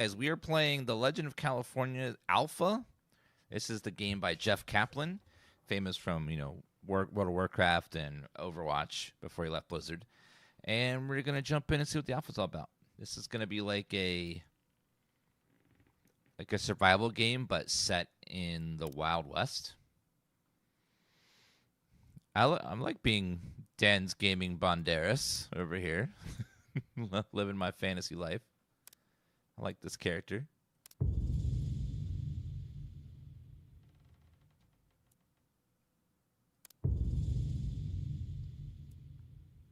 as we are playing The Legend of California Alpha. This is the game by Jeff Kaplan, famous from, World of Warcraft and Overwatch before he left Blizzard. And we're going to jump in and see what the alpha's all about. This is going to be like a survival game, but set in the Wild West. I'm like being DansGaming Banderas over here, living my fantasy life. I like this character.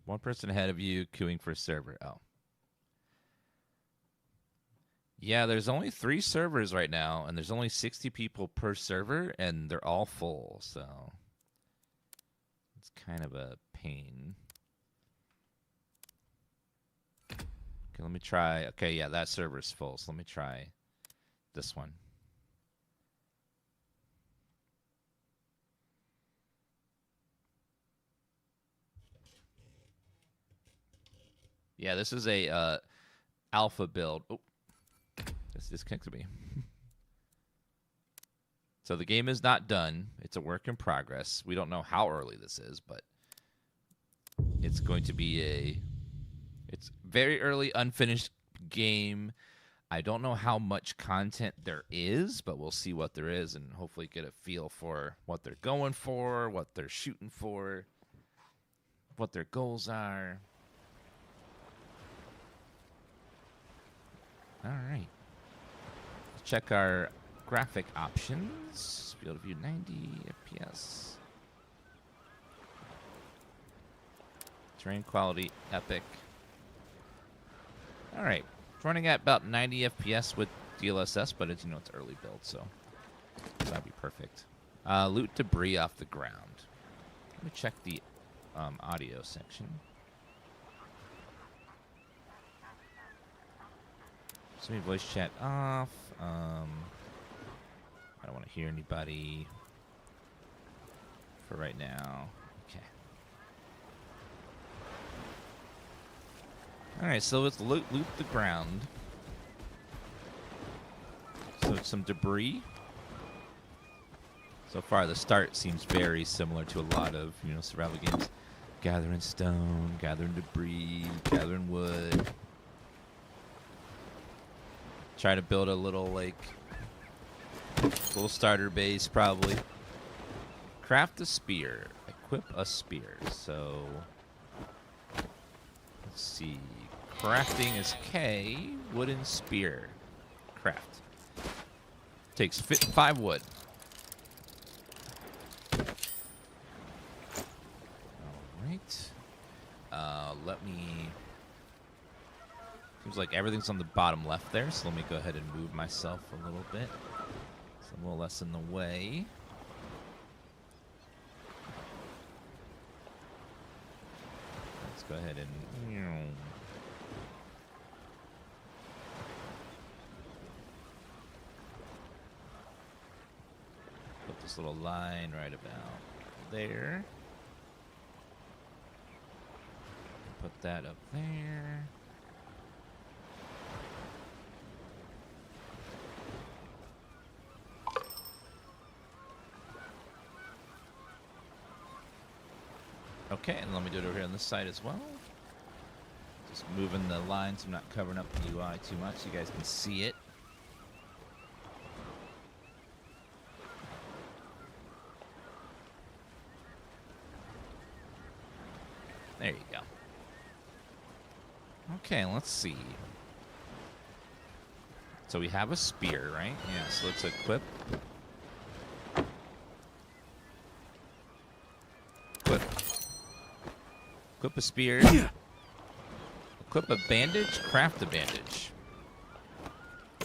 One person ahead of you queuing for a server. Oh. Yeah, there's only 3 servers right now, and there's only 60 people per server, and they're all full, so it's kind of a pain. Okay, let me try. Okay, yeah, that server's full, so let me try this one. Yeah, this is a alpha build. Oh, this disconnected me. So the game is not done. It's a work in progress. We don't know how early this is, but it's going to be it's very early, unfinished game. I don't know how much content there is, but we'll see what there is and hopefully get a feel for what they're going for, what they're shooting for, what their goals are. All right. Let's check our graphic options. Field of view 90 FPS. Terrain quality epic. All right. It's running at about 90 FPS with DLSS, but it's it's early build, so that'd be perfect. Loot debris off the ground. Let me check the audio section. Send me voice chat off. I don't want to hear anybody for right now. Okay. All right, so let's loot the ground. So it's some debris. So far, the start seems very similar to a lot of survival games. Gathering stone, gathering debris, gathering wood. Try to build a little starter base, probably. Craft a spear. Equip a spear. So, let's see. Crafting is K. Wooden spear. Craft. Takes 5 wood. All right. Let me... Seems like everything's on the bottom left there, so let me go ahead and move myself a little bit. So I'm a little less in the way. Let's go ahead and... Put this little line right about there. Put that up there. Okay, and let me do it over here on this side as well. Just moving the lines, I'm not covering up the UI too much so you guys can see it. There you go. Okay, let's see. So we have a spear, right? Yeah, so let's equip. Equip a spear. Equip a bandage. Craft a bandage.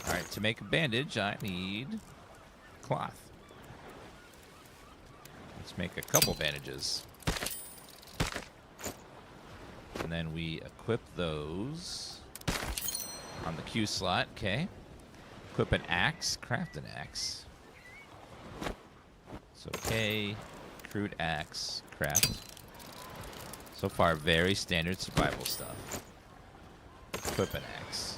Alright, to make a bandage, I need cloth. Let's make a couple bandages. And then we equip those on the Q slot. Okay. Equip an axe. Craft an axe. So, okay. Crude axe. Craft. So far, very standard survival stuff. Equip an axe.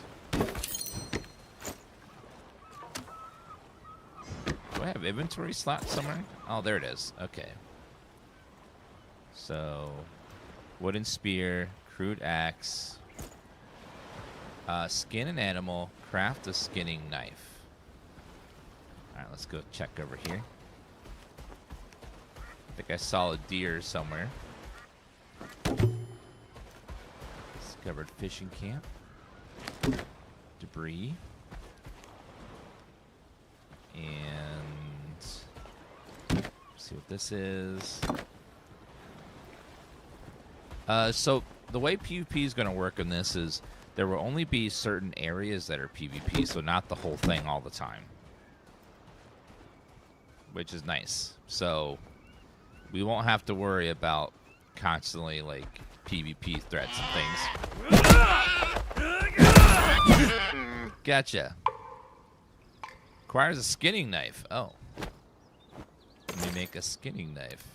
I have inventory slot somewhere? Oh, there it is. Okay. So, wooden spear, crude axe, skin an animal, craft a skinning knife. All right, let's go check over here. I think I saw a deer somewhere. Discovered fishing camp. Debris. And let's see what this is. So the way PvP is going to work in this is there will only be certain areas that are PvP, so not the whole thing all the time. Which is nice. So we won't have to worry about constantly, like, PvP threats and things. Gotcha. Requires a skinning knife. Oh. Let me make a skinning knife.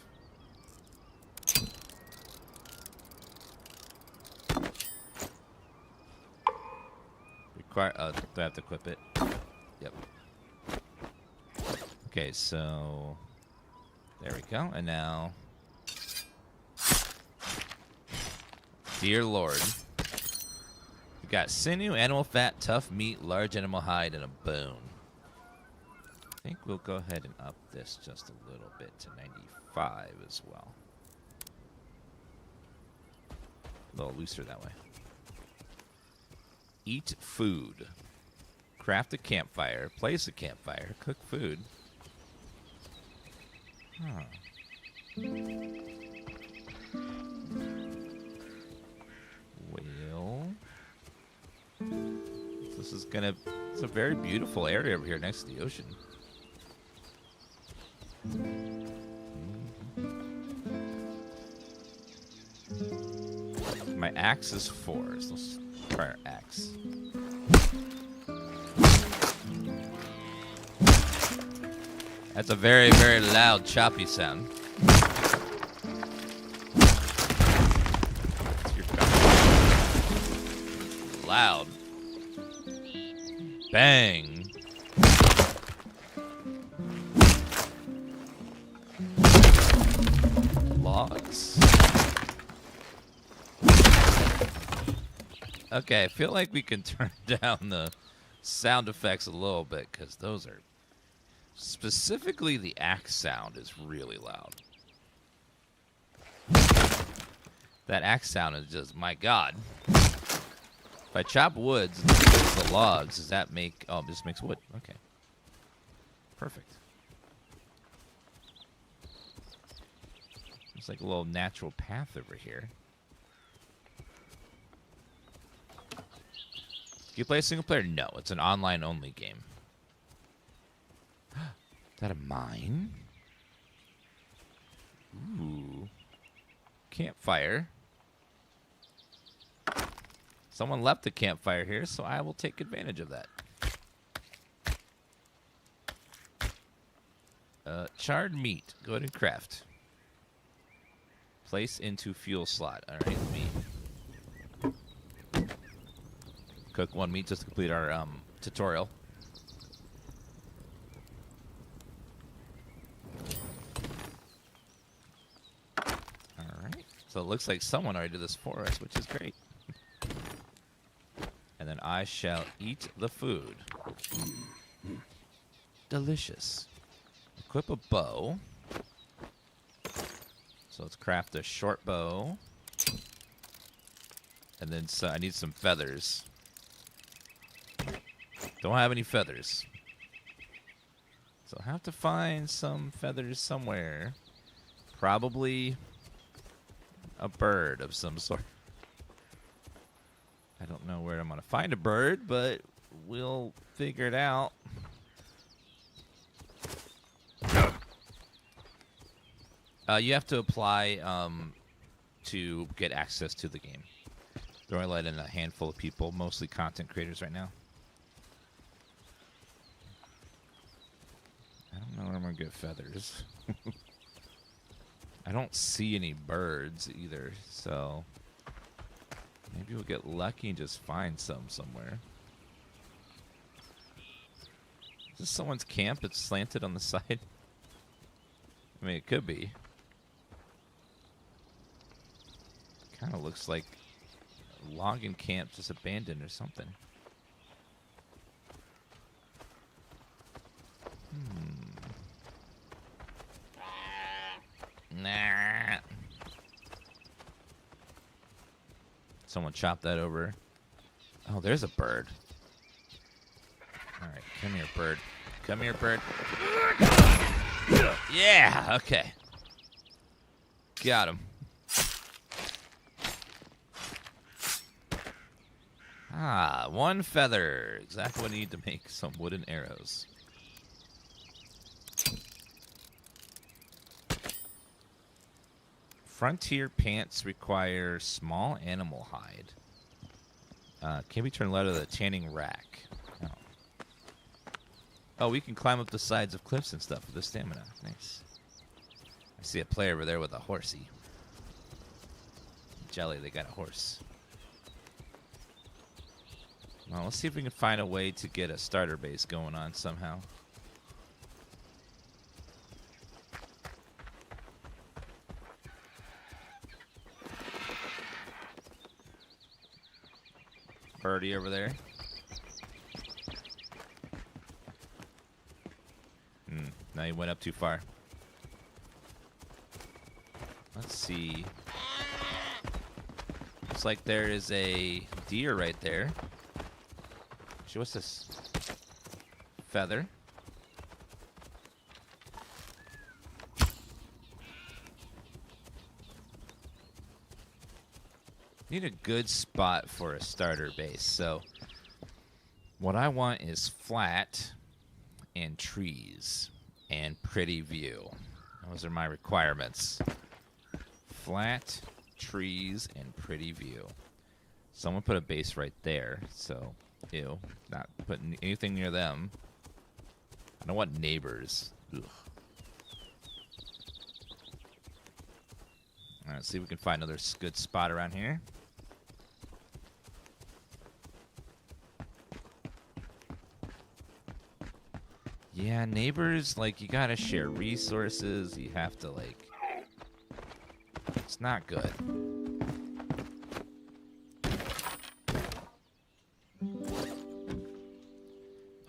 Do I have to equip it? Yep. Okay, so there we go. And now, dear Lord, we got sinew, animal fat, tough meat, large animal hide, and a bone. I think we'll go ahead and up this just a little bit to 95 as well. A little looser that way. Eat food. Craft a campfire. Place a campfire. Cook food. Huh. Well, this is gonna. It's a very beautiful area over here next to the ocean. My axe is 4, so let's try our axe. That's a very, very loud, choppy sound. Loud. Bang. Logs. Okay, I feel like we can turn down the sound effects a little bit, because those are... Specifically, the axe sound is really loud. That axe sound is just, my God. If I chop woods and the logs, does that make... Oh, this makes wood. Okay. Perfect. It's like a little natural path over here. Do you play a single player? No, it's an online-only game. Is that a mine? Ooh. Campfire. Someone left the campfire here, so I will take advantage of that. Charred meat. Go ahead and craft. Place into fuel slot. All right, meat. Cook 1 meat just to complete our tutorial. So it looks like someone already did this for us, which is great. And then I shall eat the food. Delicious. Equip a bow. So let's craft a short bow. And then I need some feathers. Don't have any feathers. So I'll have to find some feathers somewhere. Probably... a bird of some sort. I don't know where I'm going to find a bird, but we'll figure it out. You have to apply to get access to the game. They're only letting a handful of people, mostly content creators right now. I don't know where I'm going to get feathers. I don't see any birds either, so maybe we'll get lucky and just find some somewhere. this someone's camp that's slanted on the side? I mean, it could be. Kind of looks like a logging camp just abandoned or something. Nah. Someone chopped that over. Oh, there's a bird. All right, come here, bird. Come here, bird. Yeah, okay. Got him. Ah, 1 feather. Exactly what I need to make some wooden arrows. Frontier pants require small animal hide. Can we turn leather to the tanning rack? Oh. Oh, we can climb up the sides of cliffs and stuff with the stamina. Nice. I see a player over there with a horsey. Jelly, they got a horse. Well, let's see if we can find a way to get a starter base going on somehow. Birdie over there. Now he went up too far. Let's see. Looks like there is a deer right there. Actually, what's this? Feather. Need a good spot for a starter base. So what I want is flat and trees and pretty view. Those are my requirements. Flat, trees, and pretty view. Someone put a base right there, so ew, not putting anything near them. I don't want neighbors. Ugh. All right, see if we can find another good spot around here. Yeah, neighbors, like, you gotta share resources. You have to, like... It's not good.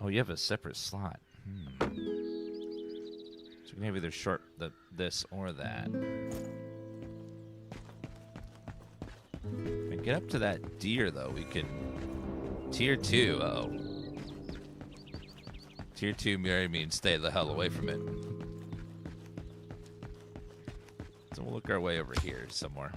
Oh, you have a separate slot. So we can have either short this or that. If we get up to that deer, though, we can... Tier 2, uh-oh. Tier 2 merely means stay the hell away from it. So we'll look our way over here somewhere.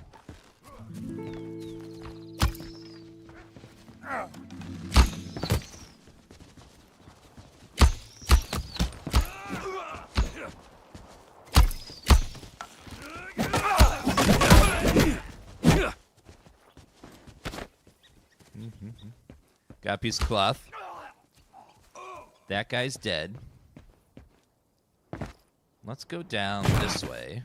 Got a piece of cloth. That guy's dead. Let's go down this way.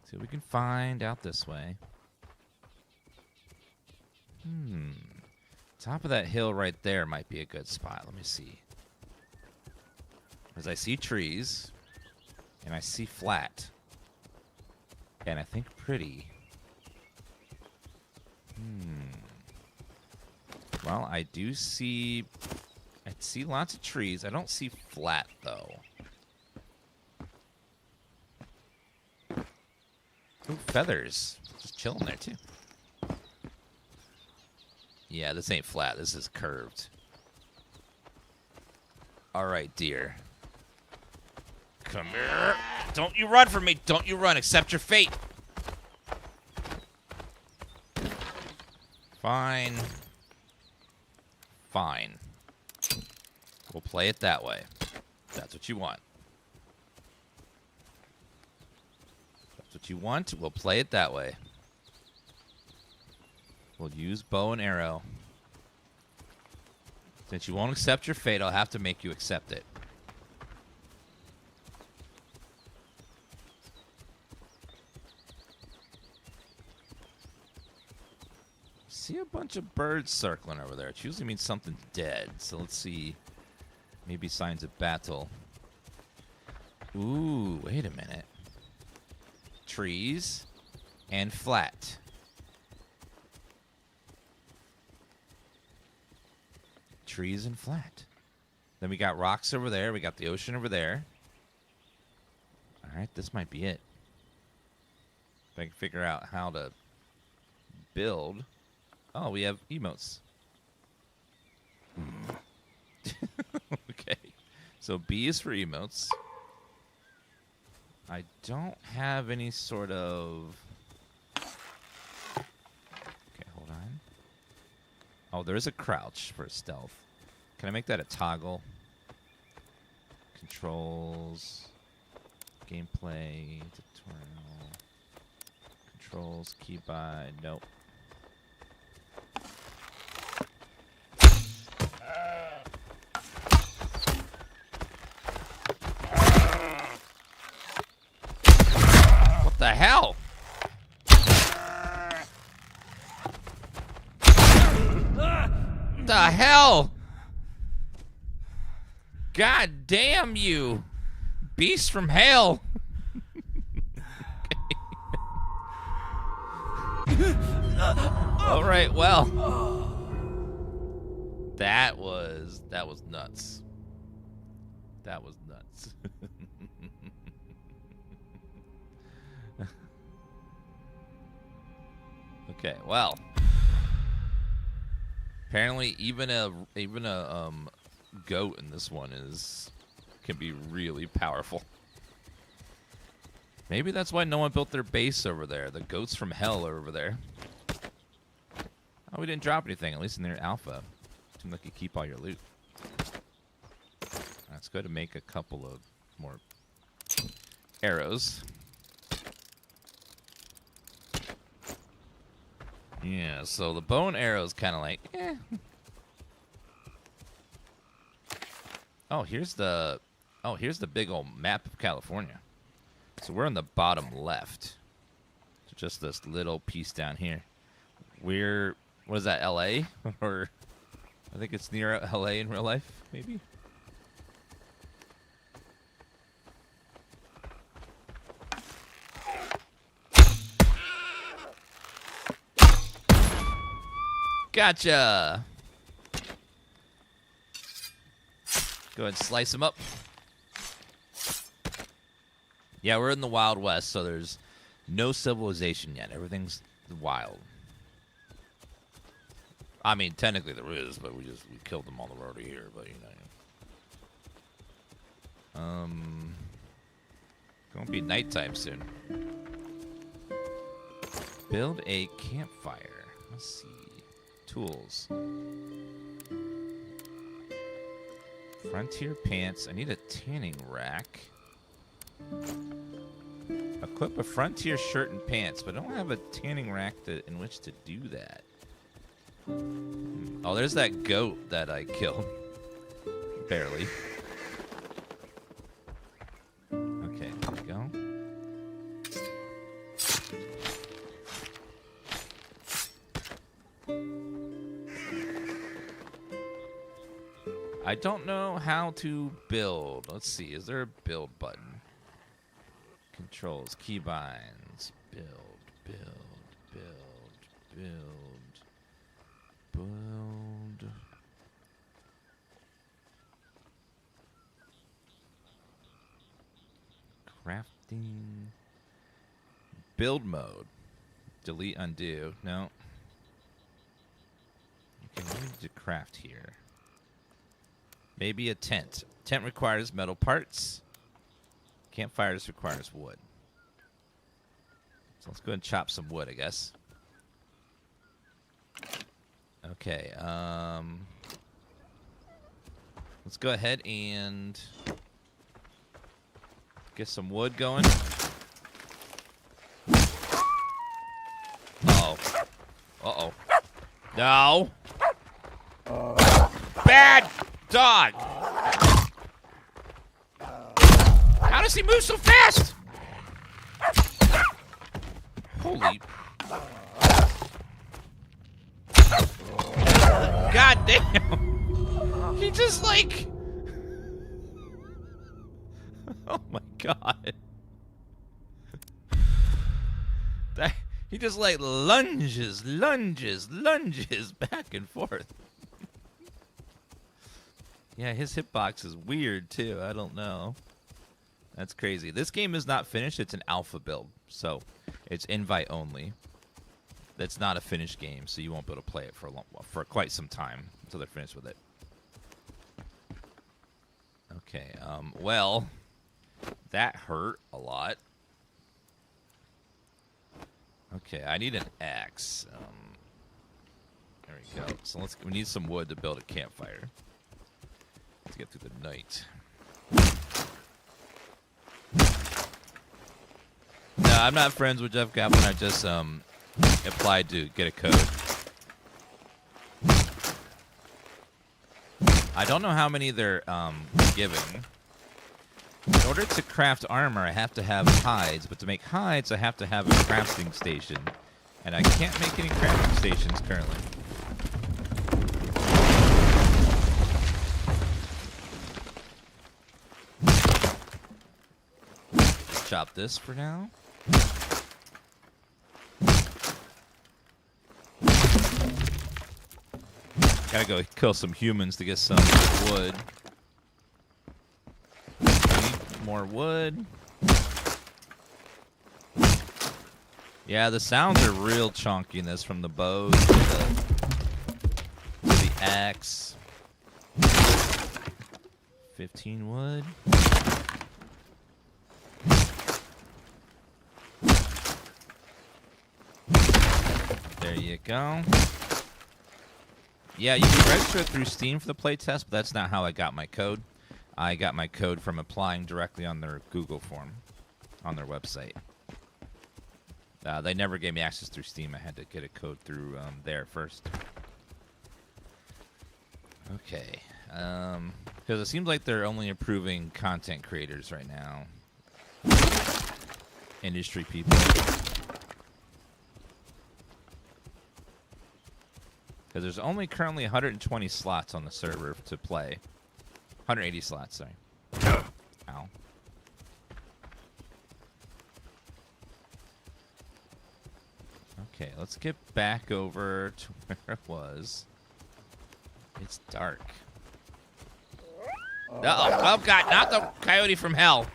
See what we can find out this way. Top of that hill right there might be a good spot. Let me see. Because I see trees. And I see flat. And I think pretty. Well, I do see... I see lots of trees. I don't see flat, though. Ooh, feathers. Just chilling there, too. Yeah, this ain't flat. This is curved. All right, dear. Come here. Don't you run from me. Don't you run. Accept your fate. Fine. Fine. We'll play it that way. If that's what you want. If that's what you want, we'll play it that way. We'll use bow and arrow. Since you won't accept your fate, I'll have to make you accept it. See a bunch bunch of birds circling over there. It usually means something's dead. So let's see. Maybe signs of battle. Ooh, wait a minute. Trees and flat. Trees and flat. Then we got rocks over there. We got the ocean over there. All right, this might be it. If I can figure out how to build. Oh, we have emotes. Okay. So B is for emotes. I don't have any sort of... Okay, hold on. Oh, there is a crouch for stealth. Can I make that a toggle? Controls. Gameplay. Tutorial. Controls. Keybind. Nope. What the hell? What the hell? God damn you, beast from hell. All right, well, that was nuts. That was nuts. Okay, well, apparently even a goat in this one can be really powerful. Maybe that's why no one built their base over there. The goats from hell are over there. Oh, we didn't drop anything, at least in their alpha. Seems like you keep all your loot. Let's go to make a couple of more arrows. Yeah, so the bow and arrow is kind of like, eh. Oh, here's the big old map of California. So we're on the bottom left. So just this little piece down here. What is that, LA? Or I think it's near LA in real life, maybe? Gotcha! Go ahead and slice them up. Yeah, we're in the Wild West, so there's no civilization yet. Everything's wild. I mean, technically there is, but we killed them on the road here, but you know. Gonna be nighttime soon. Build a campfire. Let's see. Tools. Frontier pants. I need a tanning rack. Equip a frontier shirt and pants, but I don't have a tanning rack in which to do that. Oh, there's that goat that I killed. Barely. Okay, there we go. I don't know how to build. Let's see. Is there a build button? Controls, keybinds. Build. Crafting. Build mode. Delete, undo. No. Okay, we need to craft here. Maybe a tent. Tent requires metal parts. Campfires requires wood. So let's go and chop some wood, I guess. Okay, let's go ahead and get some wood going. Uh-oh. Uh-oh. No! Bad dog! How does he move so fast? Holy... God damn! He just like... Oh my God. He just like lunges back and forth. Yeah, his hitbox is weird too. I don't know. That's crazy. This game is not finished. It's an alpha build, so it's invite only. That's not a finished game, so you won't be able to play it for quite some time until they're finished with it. Okay. Well, that hurt a lot. Okay, I need an axe. There we go. So we need some wood to build a campfire. Let's get through the night. No, I'm not friends with Jeff Kaplan. I just applied to get a code. I don't know how many they're giving. In order to craft armor, I have to have hides, but to make hides, I have to have a crafting station. And I can't make any crafting stations currently. Let's chop this for now. Gotta go kill some humans to get some wood. More wood. Yeah, the sounds are real chunky in this, from the bows to the axe. 15 wood. There you go. Yeah, you can register it through Steam for the playtest, but that's not how I got my code. I got my code from applying directly on their Google form, on their website. They never gave me access through Steam. I had to get a code through there first. Okay. Because it seems like they're only approving content creators right now. Industry people. Because there's only currently 120 slots on the server to play. 180 slots, sorry. Ow. Okay, let's get back over to where it was. It's dark. Uh-oh. Oh, God, not the coyote from hell.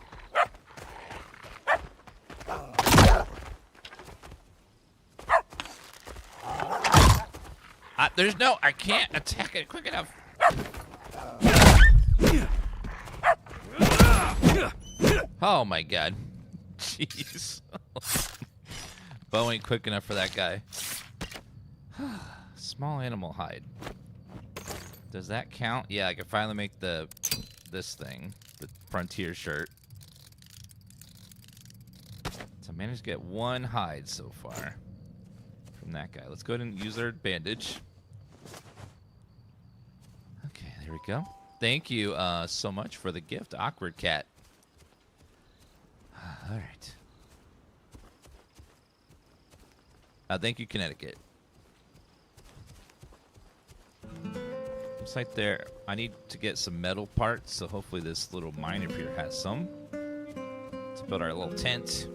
There's no... I can't attack it quick enough. Oh, my God. Jeez. Bow ain't quick enough for that guy. Small animal hide. Does that count? Yeah, I can finally make this thing. The frontier shirt. So I managed to get one hide so far from that guy. Let's go ahead and use our bandage. Okay, there we go. Thank you so much for the gift, Awkward Cat. All right. Thank you, Connecticut. Looks like there. I need to get some metal parts, so hopefully this little mine up here has some. Let's build our little tent.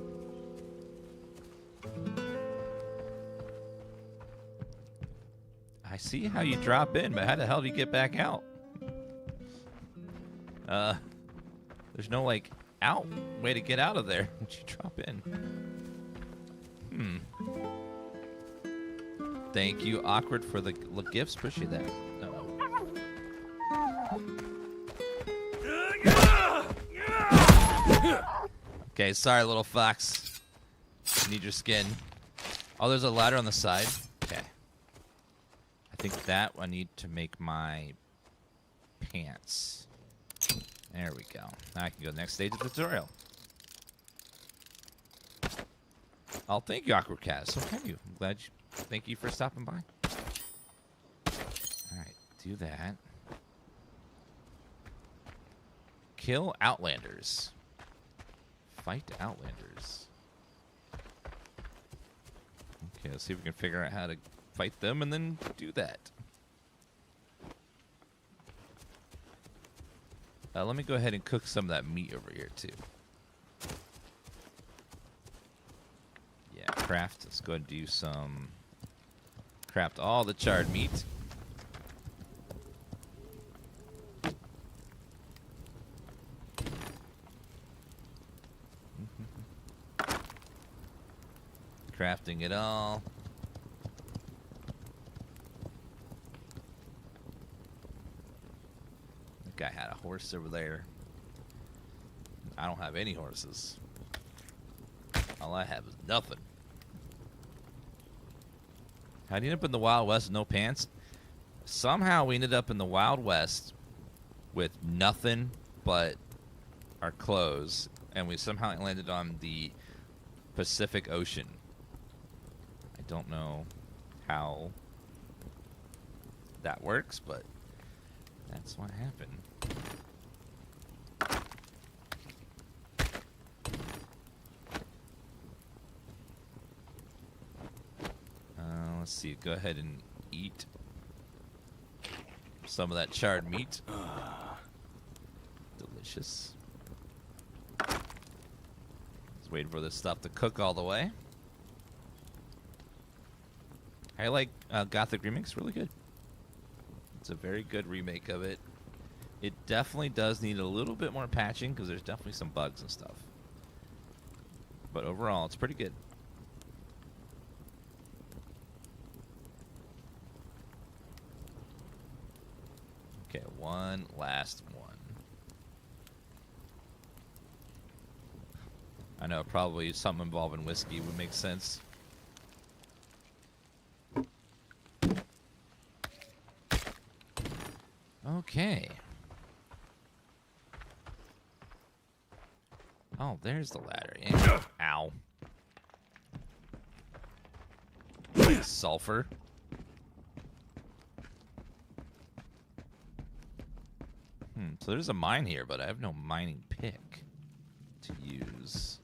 I see how you drop in, but how the hell do you get back out? There's no, like, way to get out of there once you drop in. Thank you, Awkward, for the gifts. Appreciate that. Okay, sorry, little fox. Need your skin. Oh, there's a ladder on the side. Okay. I think that I need to make my pants. There we go. Now I can go to the next stage of the tutorial. Oh, thank you, Awkward Cat. So kind of you. I'm glad you. Thank you for stopping by. Alright, do that. Kill Outlanders. Fight Outlanders. Okay, let's see if we can figure out how to fight them and then do that. Let me go ahead and cook some of that meat over here, too. Yeah, craft. Let's go ahead and do some... Craft all the charred meat. Crafting it all. That guy had a horse over there. I don't have any horses. All I have is nothing. How'd you end up in the Wild West with no pants? Somehow we ended up in the Wild West with nothing but our clothes, and we somehow landed on the Pacific Ocean. I don't know how that works, but that's what happened. Let's see. Go ahead and eat some of that charred meat. Delicious. Just waiting for this stuff to cook all the way. I like Gothic Remix. Really good. It's a very good remake of it. It definitely does need a little bit more patching because there's definitely some bugs and stuff. But overall, it's pretty good. Okay, one last one. I know probably something involving whiskey would make sense. Okay. Oh, there's the ladder. Yeah. Ow. Sulfur. So there's a mine here, but I have no mining pick to use.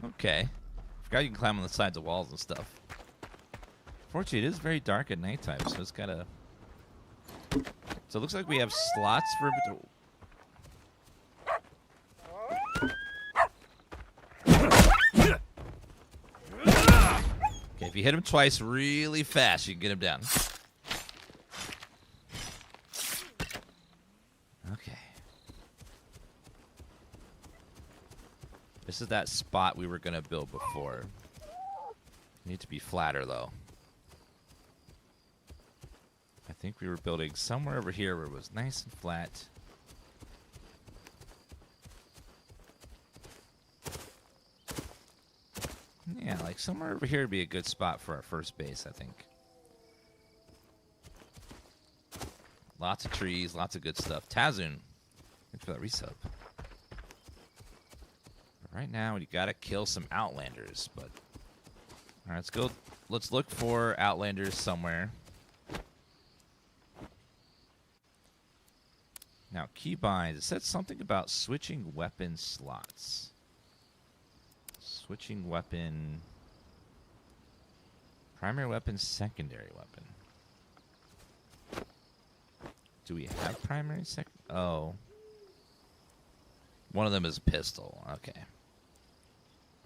Okay. Forgot you can climb on the sides of walls and stuff. Fortunately, it is very dark at nighttime, so it's gotta... So it looks like we have slots for... Okay, if you hit him twice really fast, you can get him down. Okay. This is that spot we were going to build before. Need to be flatter, though. I think we were building somewhere over here where it was nice and flat. Yeah, like somewhere over here would be a good spot for our first base, I think. Lots of trees, lots of good stuff. Tazun, thanks for that resub. But right now, you gotta kill some Outlanders, but... Alright, let's go. Let's look for Outlanders somewhere. Now, keybinds. It said something about switching weapon slots. Switching weapon. Primary weapon, secondary weapon. Do we have primary, second? Oh. One of them is a pistol. Okay.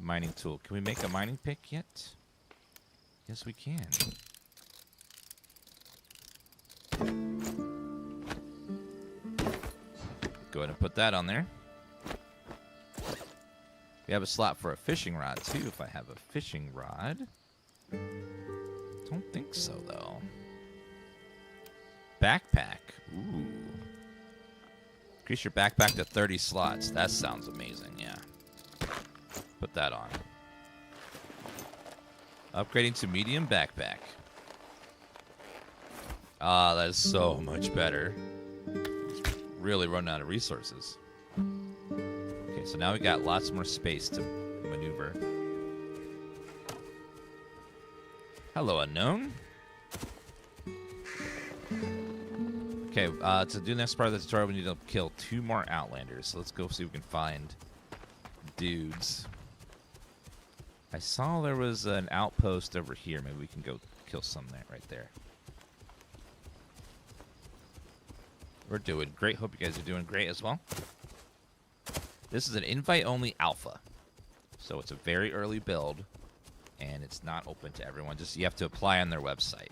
Mining tool. Can we make a mining pick yet? Yes, we can. Go ahead and put that on there. We have a slot for a fishing rod, too, if I have a fishing rod. Don't think so, though. Backpack. Ooh. Increase your backpack to 30 slots. That sounds amazing, yeah. Put that on. Upgrading to medium backpack. Ah, that is so much better. Really running out of resources. Okay, so now we got lots more space to maneuver. Hello, unknown. Okay, Okay, to do the next part of the tutorial, we need to kill 2 more Outlanders. So let's go see if we can find dudes. I saw there was an outpost over here. Maybe we can go kill some there, right there. We're doing great. Hope you guys are doing great as well. This is an invite-only alpha. So it's a very early build, and it's not open to everyone. Just you have to apply on their website.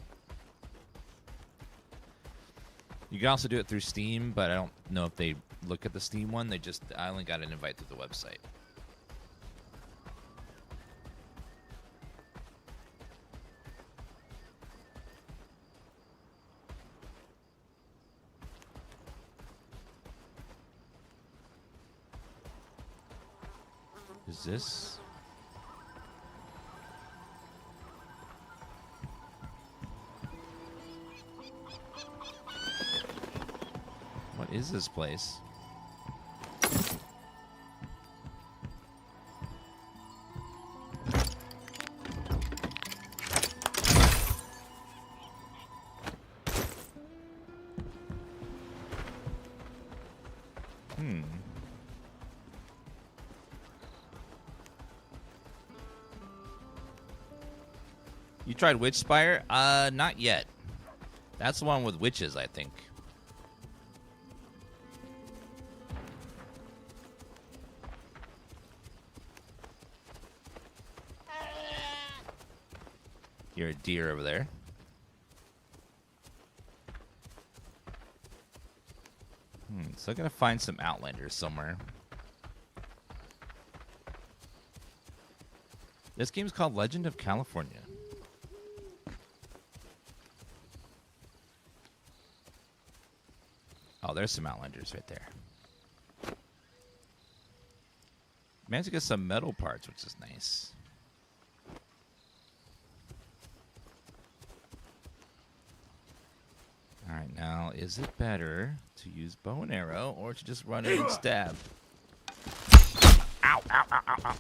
You can also do it through Steam, but I don't know if they look at the Steam one. I only got an invite through the website. Is this? What is this place? You tried Witch Spire? Not yet. That's the one with witches, I think. You're a deer over there. So I'm gonna find some Outlanders somewhere. This game's called Legend of California. Oh, there's some Outlanders right there. Managed to get some metal parts, which is nice. Alright, now, is it better to use bow and arrow or to just run in and stab? Ow, ow, ow, ow, ow.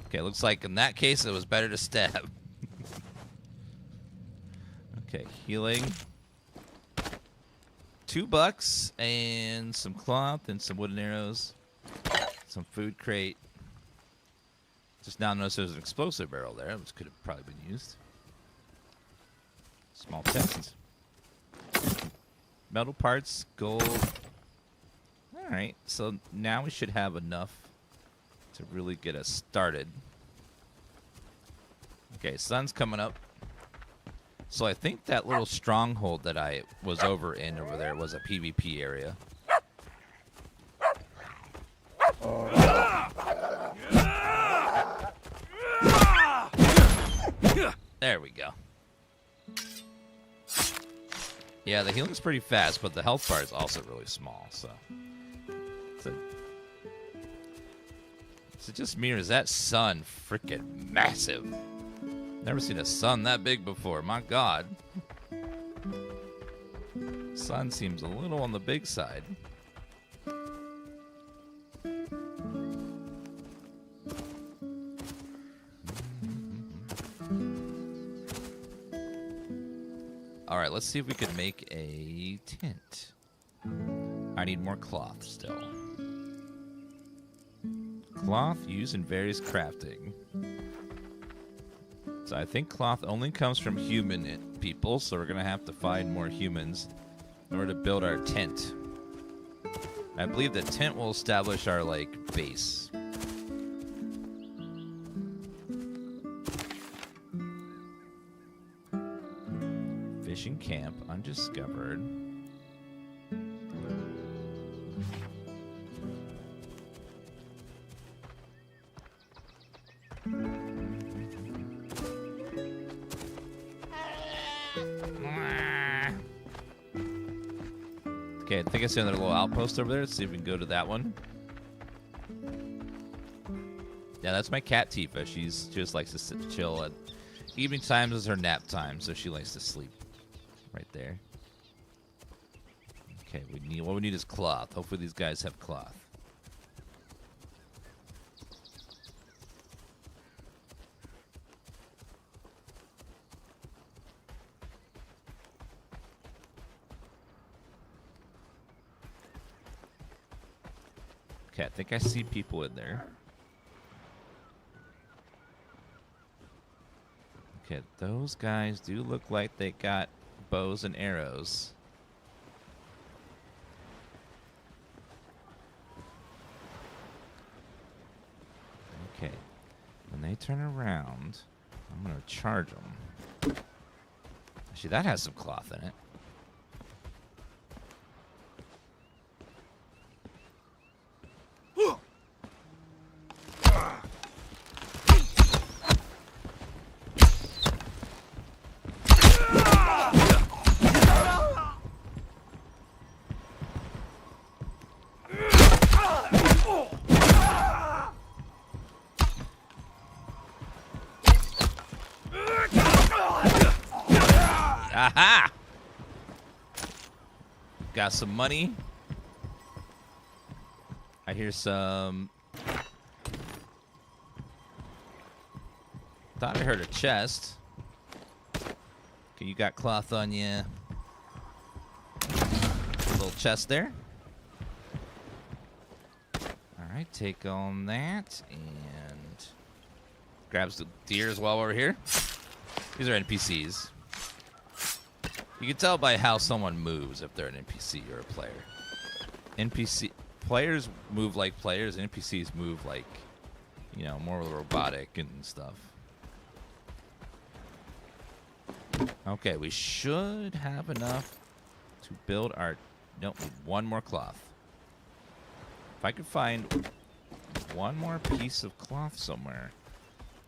Okay, looks like in that case it was better to stab. Okay, healing. $2 and some cloth and some wooden arrows. Some food crate. Just now noticed there's an explosive barrel there, which could have probably been used. Small chest. Metal parts, gold. Alright, so now we should have enough to really get us started. Okay, sun's coming up. So I think that little stronghold that I was over there was a PvP area. There we go. Yeah, the healing's pretty fast, but the health bar is also really small, so. Is it just me or is that sun freaking massive? Never seen a sun that big before, my god. Sun seems a little on the big side. Alright, let's see if we can make a tent. I need more cloth still. Cloth used in various crafting. So I think cloth only comes from human people, so we're going to have to find more humans in order to build our tent. I believe the tent will establish our, base. Fishing camp, undiscovered. Okay, I think I see another little outpost over there. Let's see if we can go to that one. Yeah, that's my cat Tifa. She just likes to sit chill at evening times is her nap time, so she likes to sleep right there. Okay, what we need is cloth. Hopefully these guys have cloth. Okay, I think I see people in there. Okay, those guys do look like they got bows and arrows. Okay, when they turn around, I'm going to charge them. Actually, that has some cloth in it. Aha! Got some money. I hear some... Thought I heard a chest. Okay, you got cloth on you. Little chest there. Alright, take on that. And... grabs the deer as well over here. These are NPCs. You can tell by how someone moves if they're an NPC or a player. Players move like players, NPCs move like, you know, more robotic and stuff. Okay, we should have enough to build our... Nope, we need one more cloth. If I could find one more piece of cloth somewhere,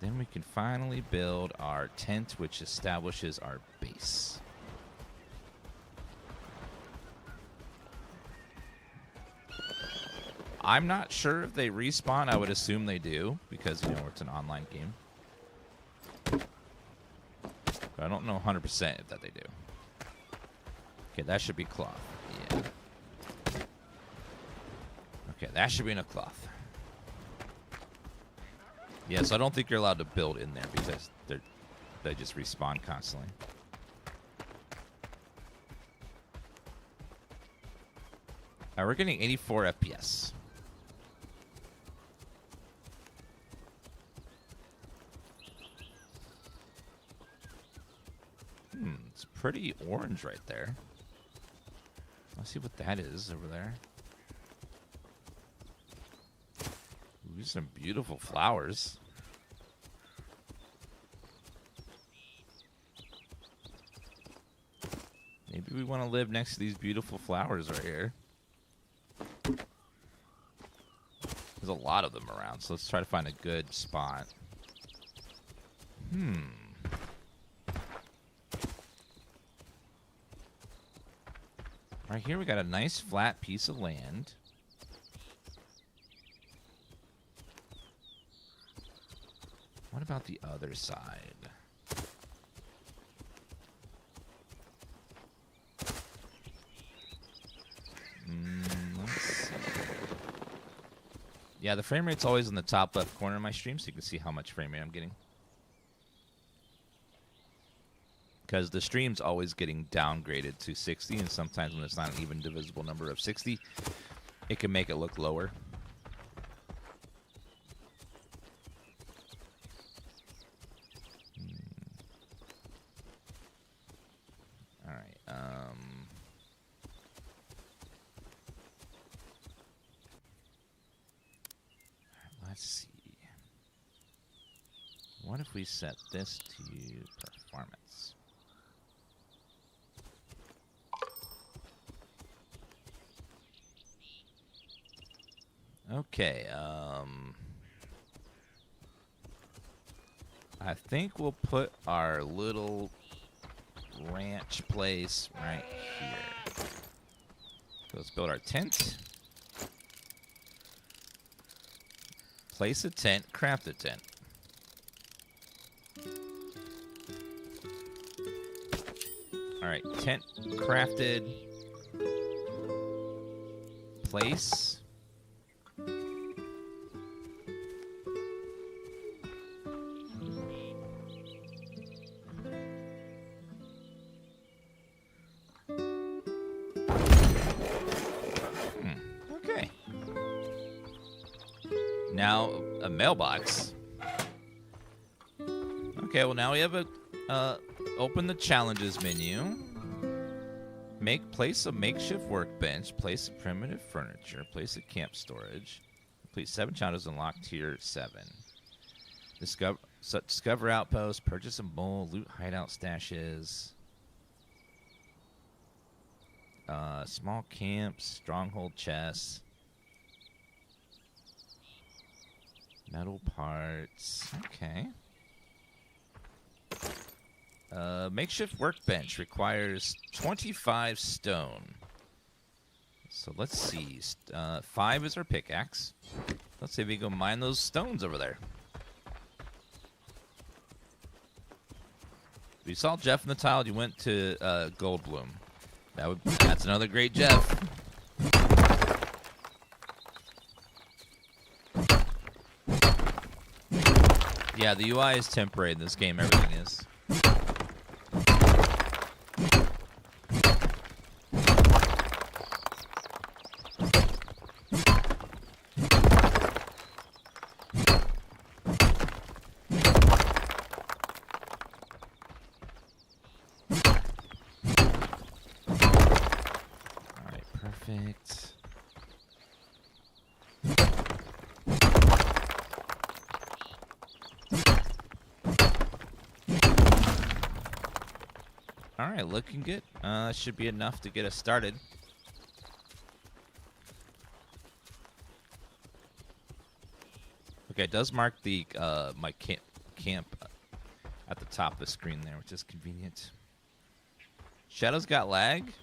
then we can finally build our tent, which establishes our base. I'm not sure if they respawn. I would assume they do, because, you know, it's an online game. But I don't know 100% if that they do. Okay, that should be cloth. Yeah. Okay, that should be enough cloth. Yeah, so I don't think you're allowed to build in there because they just respawn constantly. We're getting 84 FPS. It's pretty orange right there. Let's see what that is over there. Ooh, some beautiful flowers. Maybe we want to live next to these beautiful flowers right here. There's a lot of them around, so let's try to find a good spot. Right here we got a nice flat piece of land. What about the other side? Let's see. Yeah, the frame rate's always in the top left corner of my stream, so you can see how much frame rate I'm getting. Because the stream's always getting downgraded to 60, and sometimes when it's not an even divisible number of 60, it can make it look lower. Alright, let's see. What if we set this to performance? Okay, I think we'll put our little ranch place right here. So let's build our tent. Place a tent, craft a tent. Alright, tent crafted. Place. Okay. Now a mailbox. Okay, well now we have a open the challenges menu. Place a makeshift workbench. Place a primitive furniture. Place a camp storage. Complete 7 challenges. Unlock tier 7. Discover outpost. Purchase a mole. Loot hideout stashes. Small camps. Stronghold chests. Metal parts. Okay. Makeshift workbench requires 25 stone. So let's see. 5 is our pickaxe. Let's see if we can go mine those stones over there. We saw Jeff in the tile. You went to Goldblum. That's another great Jeff. Yeah, the UI is temporary in this game. Everything is. Perfect. All right, looking good. Should be enough to get us started. Okay, it does mark the my camp at the top of the screen there, which is convenient. Shadow's got lag.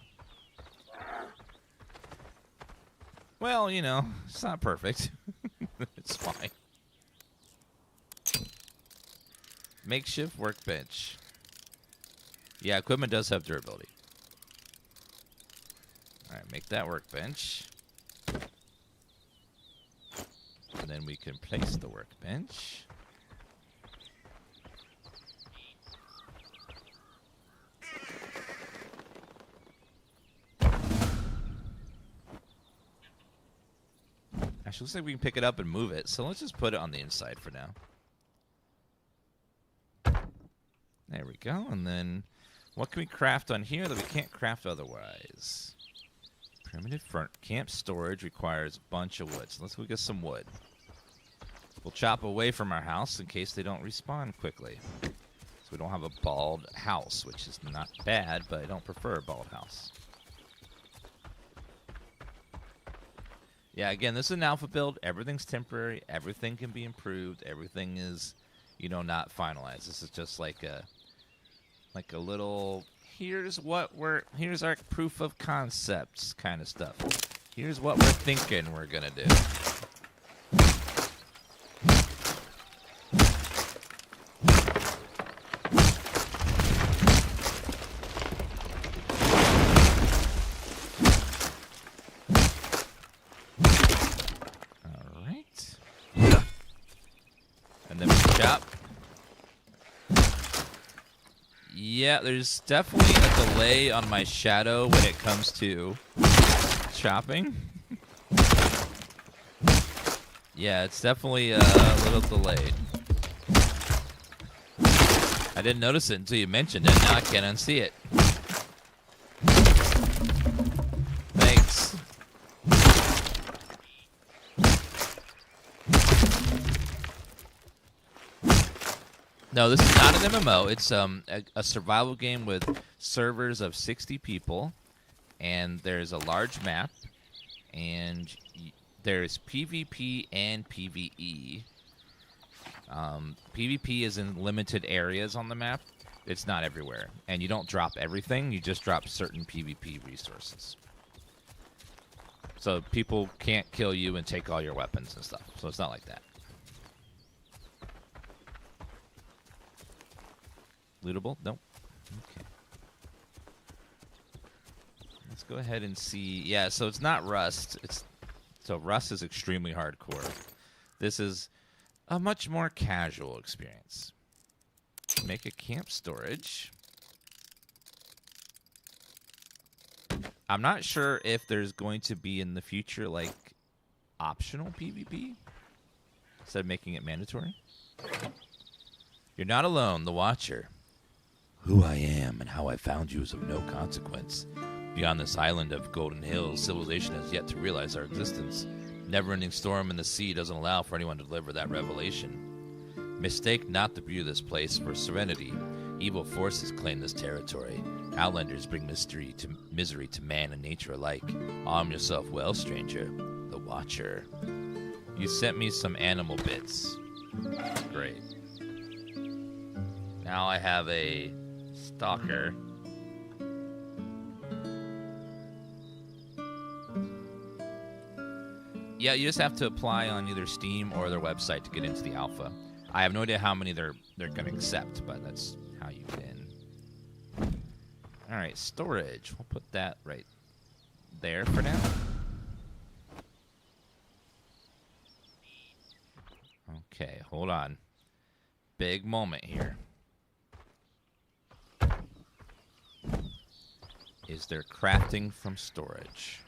Well, you know, it's not perfect. It's fine. Makeshift workbench. Yeah, equipment does have durability. All right, make that workbench. And then we can place the workbench. Actually, looks like we can pick it up and move it, so let's just put it on the inside for now. There we go, and then what can we craft on here that we can't craft otherwise? Primitive camp storage requires a bunch of wood, so let's go get some wood. We'll chop away from our house in case they don't respawn quickly. So we don't have a bald house, which is not bad, but I don't prefer a bald house. Yeah, again, this is an alpha build. Everything's temporary. Everything can be improved. Everything is, you know, not finalized. This is just like a little, here's our proof of concepts kind of stuff. Here's what we're thinking we're going to do. Yeah, there's definitely a delay on my shadow when it comes to chopping. Yeah, it's definitely a little delayed. I didn't notice it until you mentioned it. Now I can't unsee it. Thanks. No, this is not an MMO. It's a survival game with servers of 60 people, and there's a large map, and there's PvP and PvE. PvP is in limited areas on the map. It's not everywhere, and you don't drop everything. You just drop certain PvP resources. So people can't kill you and take all your weapons and stuff. So it's not like that. Lootable? Nope. Okay. Let's go ahead and see. Yeah, so it's not Rust. So Rust is extremely hardcore. This is a much more casual experience. Make a camp storage. I'm not sure if there's going to be in the future like optional PvP. instead of making it mandatory. You're not alone, the Watcher. Who I am and how I found you is of no consequence. Beyond this island of Golden Hills, civilization has yet to realize our existence. Never-ending storm in the sea doesn't allow for anyone to deliver that revelation. Mistake not the beauty of this place for serenity. Evil forces claim this territory. Outlanders bring misery to man and nature alike. Arm yourself well, stranger. The Watcher. You sent me some animal bits. Great. Now I have a stalker. Yeah, you just have to apply on either Steam or their website to get into the alpha. I have no idea how many they're going to accept, but that's how you get in. All right, storage. We'll put that right there for now. Okay, hold on. Big moment here. Is there crafting from storage?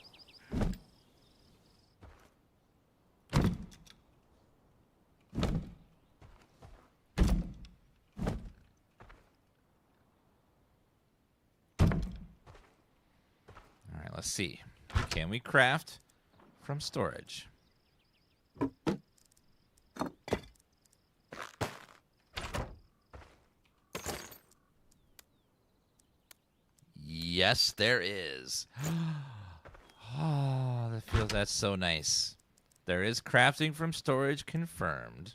Let's see. Can we craft from storage? Yes, there is. Oh, that's so nice. There is crafting from storage confirmed.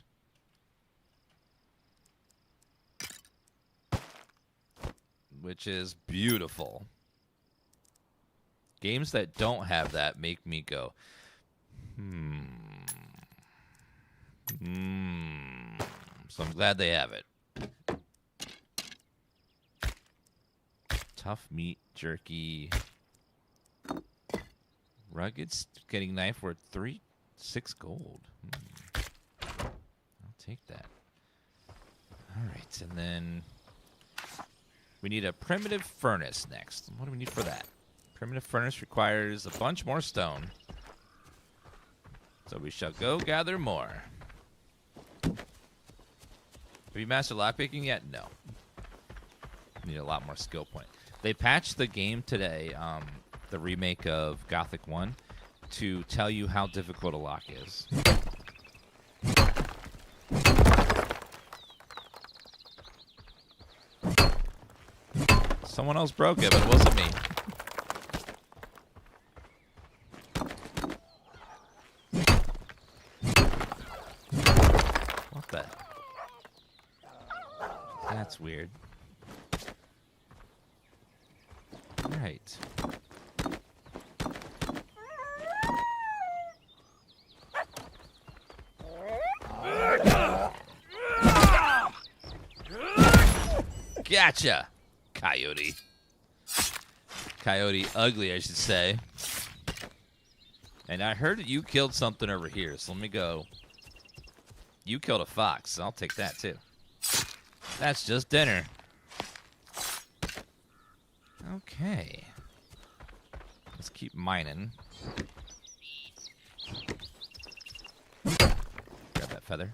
Which is beautiful. Games that don't have that make me go, So I'm glad they have it. Tough meat jerky. Rugged getting knife worth 6 gold. I'll take that. All right, and then we need a primitive furnace next. What do we need for that? Primitive furnace requires a bunch more stone. So we shall go gather more. Have you mastered lockpicking yet? No. Need a lot more skill point. They patched the game today, the remake of Gothic 1, to tell you how difficult a lock is. Someone else broke it, but it wasn't me. What the? That's weird. All right. Gotcha, coyote. Coyote ugly, I should say. And I heard that you killed something over here, so let me go. You killed a fox. I'll take that, too. That's just dinner. Okay. Let's keep mining. Grab that feather.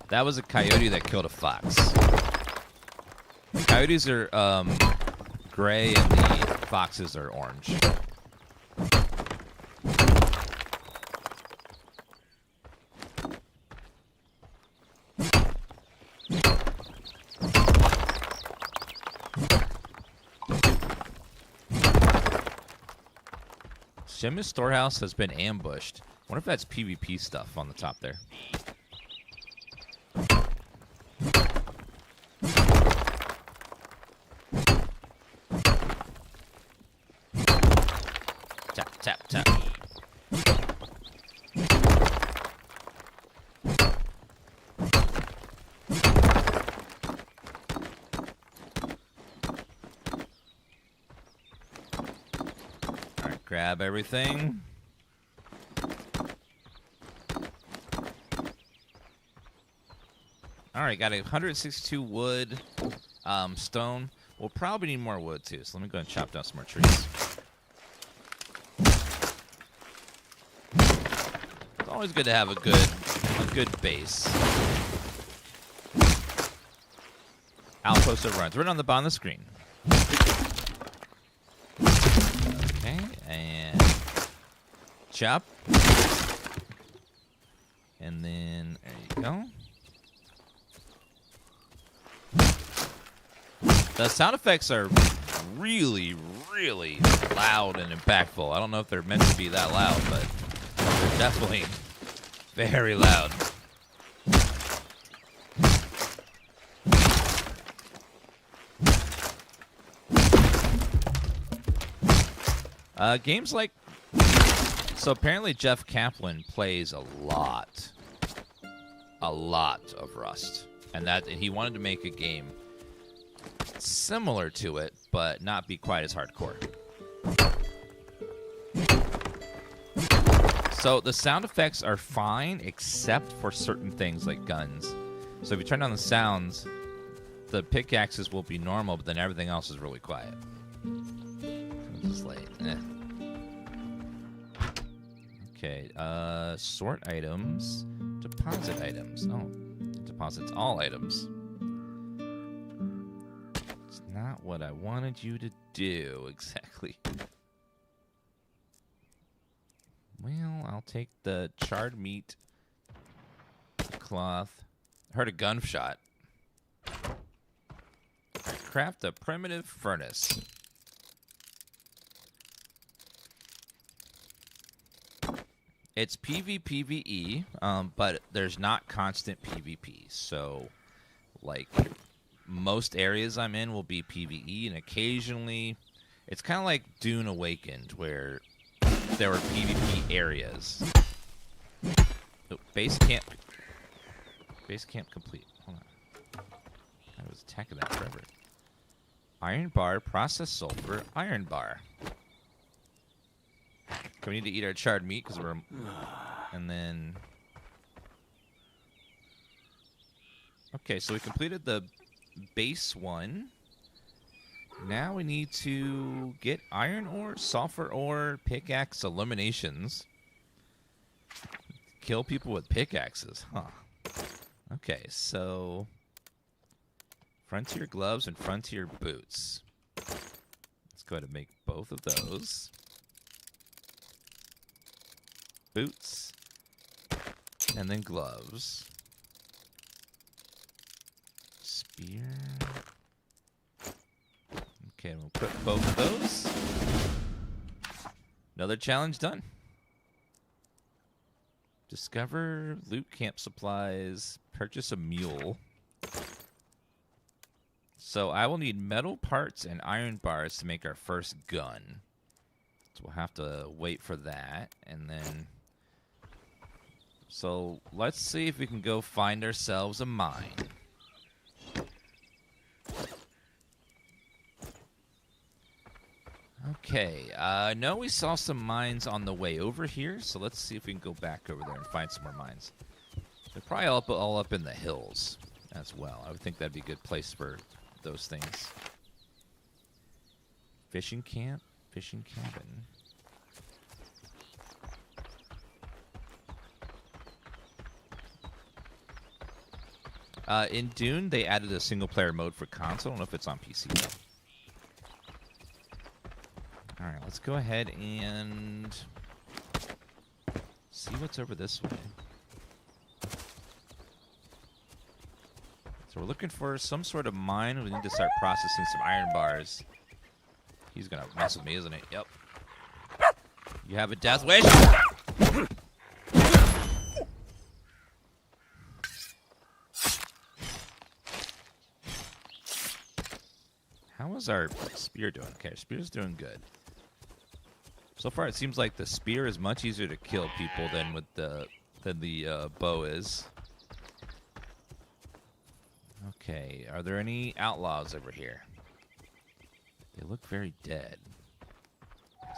That was a coyote that killed a fox. Coyotes are gray and the foxes are orange. Shim's storehouse has been ambushed. I wonder if that's PvP stuff on the top there. Tap, tap, tap. All right, grab everything. All right, got 162 wood, stone. We'll probably need more wood, too, so let me go and chop down some more trees. always good to have a good base. Outpost of runs. Right on the bottom of the screen. Okay, and chop. And then there you go. The sound effects are really, really loud and impactful. I don't know if they're meant to be that loud, but they're definitely very loud. Games like... So apparently Jeff Kaplan plays a lot of Rust. And he wanted to make a game similar to it, but not be quite as hardcore. So the sound effects are fine, except for certain things like guns. So if you turn down the sounds, the pickaxes will be normal, but then everything else is really quiet. Just like, Okay, sort items, deposit items. Oh, deposits all items. It's not what I wanted you to do, exactly. Well, I'll take the charred meat, cloth. I heard a gunshot. Craft a primitive furnace. It's PvPvE, but there's not constant PvP. So, like, most areas I'm in will be PvE, and occasionally, it's kind of like Dune Awakened, where there were PvP areas. Oh, base camp complete. Hold on. I was attacking that forever. Iron bar, processed sulfur, iron bar. We need to eat our charred meat because we're... And then... Okay, so we completed the base one. Now we need to get iron ore, sulfur ore, pickaxe eliminations. Kill people with pickaxes, huh? Okay, so... Frontier gloves and frontier boots. Let's go ahead and make both of those. Boots, and then gloves. Spear. Okay, we'll put both of those. Another challenge done. Discover loot camp supplies. Purchase a mule. So I will need metal parts and iron bars to make our first gun. So we'll have to wait for that, and then... So let's see if we can go find ourselves a mine. Okay, I know we saw some mines on the way over here, so let's see if we can go back over there and find some more mines. They're probably all up in the hills as well. I would think that'd be a good place for those things. Fishing camp, fishing cabin. In Dune, they added a single-player mode for console. I don't know if it's on PC, though. All right, let's go ahead and see what's over this way. So we're looking for some sort of mine. We need to start processing some iron bars. He's going to mess with me, isn't he? Yep. You have a death wish? How is our spear doing? Okay, our spear's doing good. So far, it seems like the spear is much easier to kill people than with the bow is. Okay, are there any outlaws over here? They look very dead.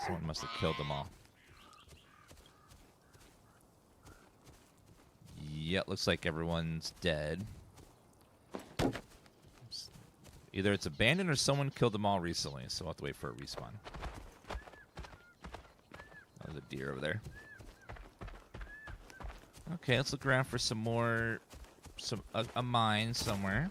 Someone must have killed them all. Yeah, looks like everyone's dead. Either it's abandoned or someone killed them all recently, so I'll have to wait for a respawn. Oh, there's a deer over there. Okay, let's look around for some more, a mine somewhere.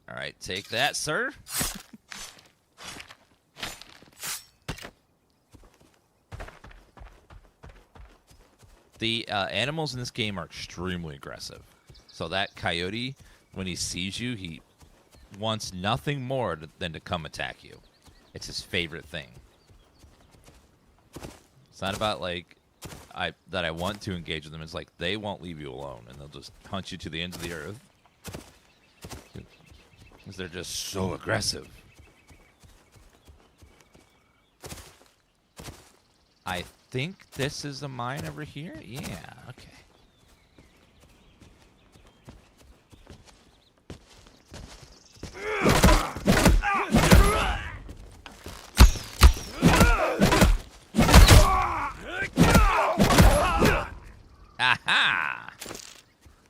All right, take that, sir. The animals in this game are extremely aggressive. So that coyote, when he sees you, he wants nothing more than to come attack you. It's his favorite thing. It's not about like that I want to engage with them. It's like they won't leave you alone, and they'll just hunt you to the ends of the earth. Because they're just so aggressive. I think this is a mine over here. Yeah, okay. Aha!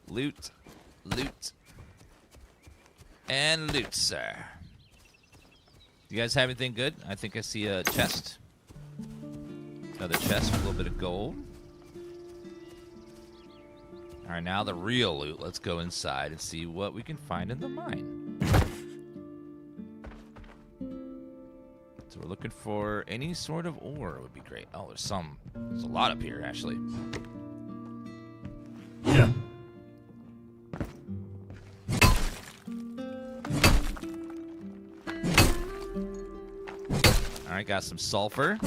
Loot, loot, and loot, sir. You guys have anything good? I think I see a chest. Another chest with a little bit of gold. All right, now the real loot. Let's go inside and see what we can find in the mine. So we're looking for any sort of ore would be great. Oh, there's a lot up here, actually. Yeah. All right, got some sulfur.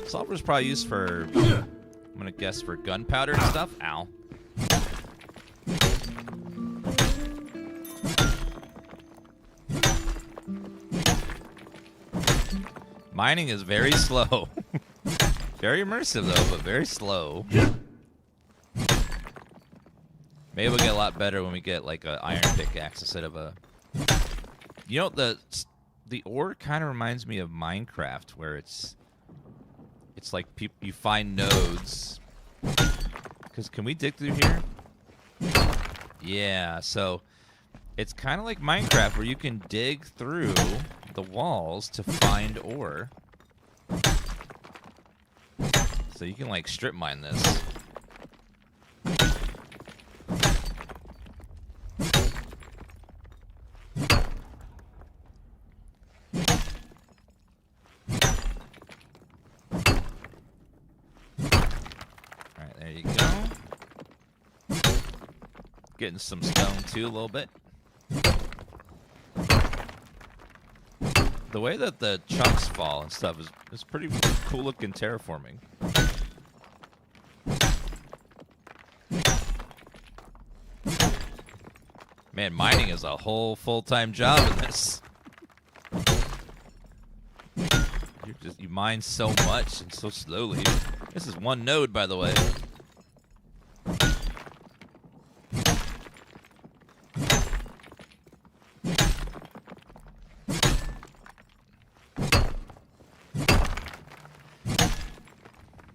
Sulfur's probably used for, I'm gonna guess, for gunpowder and stuff. Ow. Mining is very slow. Very immersive, though, but very slow. Maybe we'll get a lot better when we get, like, an iron pickaxe instead of a... You know, the ore kind of reminds me of Minecraft, where it's like you find nodes. Because can we dig through here? Yeah, so it's kind of like Minecraft, where you can dig through the walls to find ore. So you can, like, strip mine this. Alright, there you go. Getting some stone, too, a little bit. The way that the chunks fall and stuff is pretty cool looking terraforming. Man, mining is a whole full-time job in this. You mine so much and so slowly. This is one node, by the way.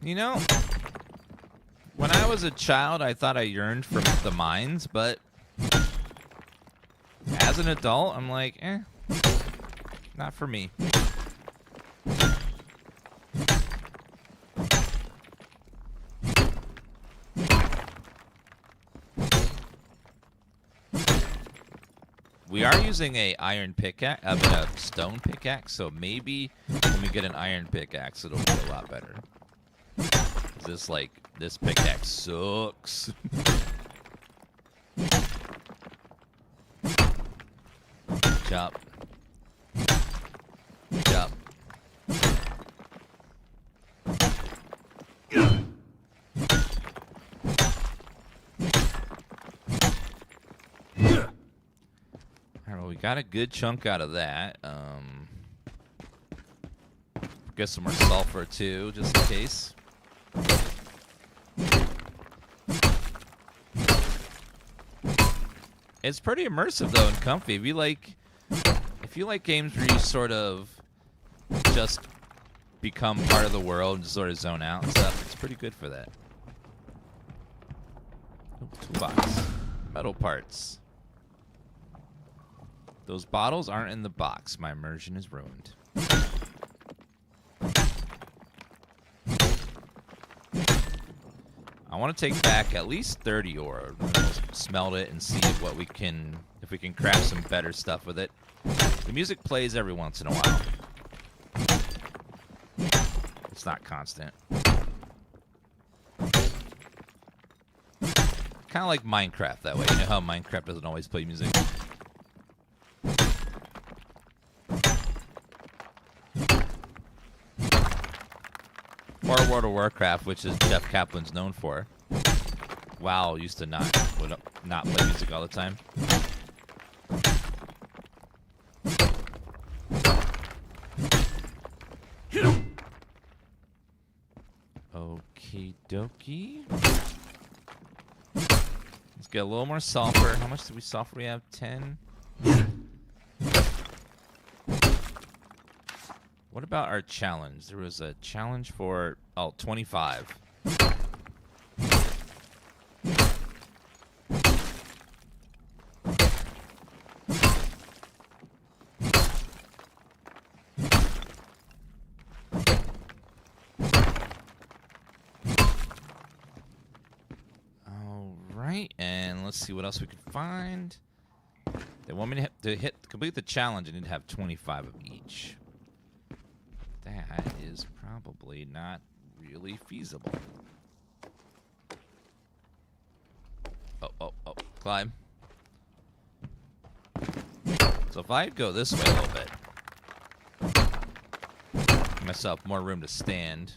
You know, when I was a child, I thought I yearned for the mines, but as an adult, I'm like, not for me. We are using a iron pickaxe, a stone pickaxe, so maybe when we get an iron pickaxe, it'll be a lot better. This pickaxe sucks. Chop. Chop. Alright, well, we got a good chunk out of that. Get some more sulfur too, just in case. It's pretty immersive though and comfy. If you like games where you sort of just become part of the world and sort of zone out and stuff, it's pretty good for that. Oh, toolbox. Metal parts. Those bottles aren't in the box. My immersion is ruined. I want to take back at least 30 ore. Smelt it and see what we can, if we can craft some better stuff with it. The music plays every once in a while. It's not constant. Kind of like Minecraft that way. You know how Minecraft doesn't always play music? Or World of Warcraft, which is Jeff Kaplan's known for. WoW used to not play music all the time. Okie dokie. Let's get a little more sulfur. How much did we sulfur? We have 10. What about our challenge? There was a challenge for 25. And let's see what else we could find. They want me to complete the challenge. I need to have 25 of each. That is probably not really feasible. Oh, climb. So if I go this way a little bit, give myself more room to stand.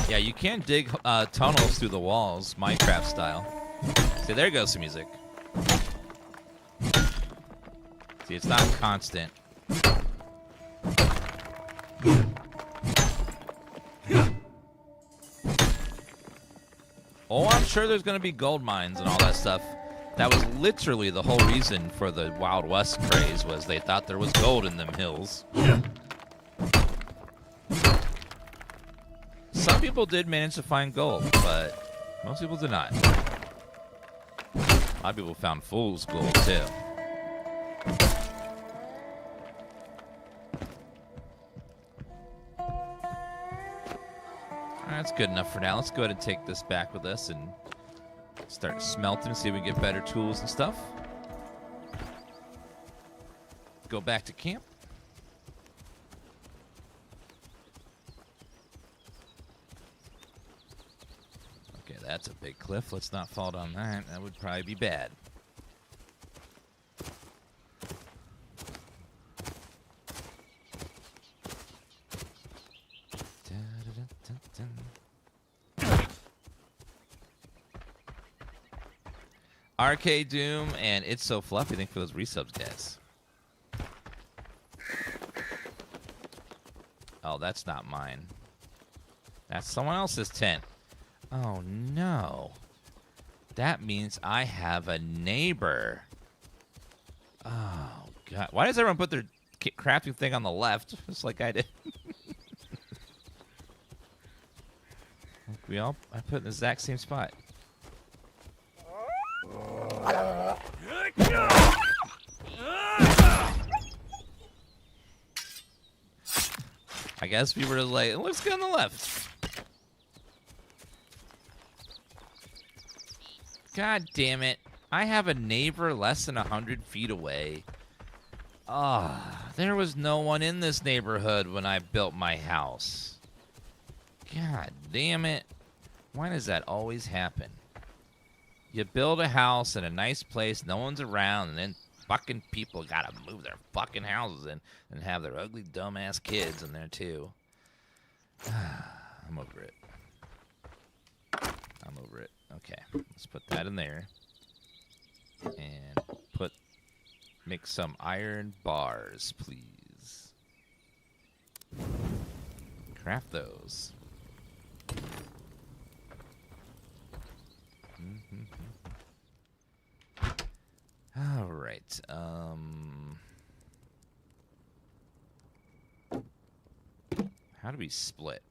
Yeah, you can dig tunnels through the walls, Minecraft style. See, there goes some music. See, it's not constant. Oh, I'm sure there's going to be gold mines and all that stuff. That was literally the whole reason for the Wild West craze, was they thought there was gold in them hills. Some people did manage to find gold, but most people did not. A lot of people found fool's gold, too. That's good enough for now. Let's go ahead and take this back with us and start smelting, see if we can get better tools and stuff. Go back to camp. Okay, that's a big cliff. Let's not fall down that. That would probably be bad. Arcade Doom and It's So Fluffy. Thank you for those resubs, guys. Oh, that's not mine. That's someone else's tent. Oh, no. That means I have a neighbor. Oh, God. Why does everyone put their crafting thing on the left? Just like I did. I put in the exact same spot. I guess we were like, it looks good on the left. God damn it. I have a neighbor less than 100 feet away. There was no one in this neighborhood when I built my house. God damn it. Why does that always happen? You build a house in a nice place, no one's around, and then fucking people gotta move their fucking houses in and have their ugly, dumbass kids in there, too. I'm over it. I'm over it. Okay, let's put that in there. And make some iron bars, please. Craft those. All right. How do we split?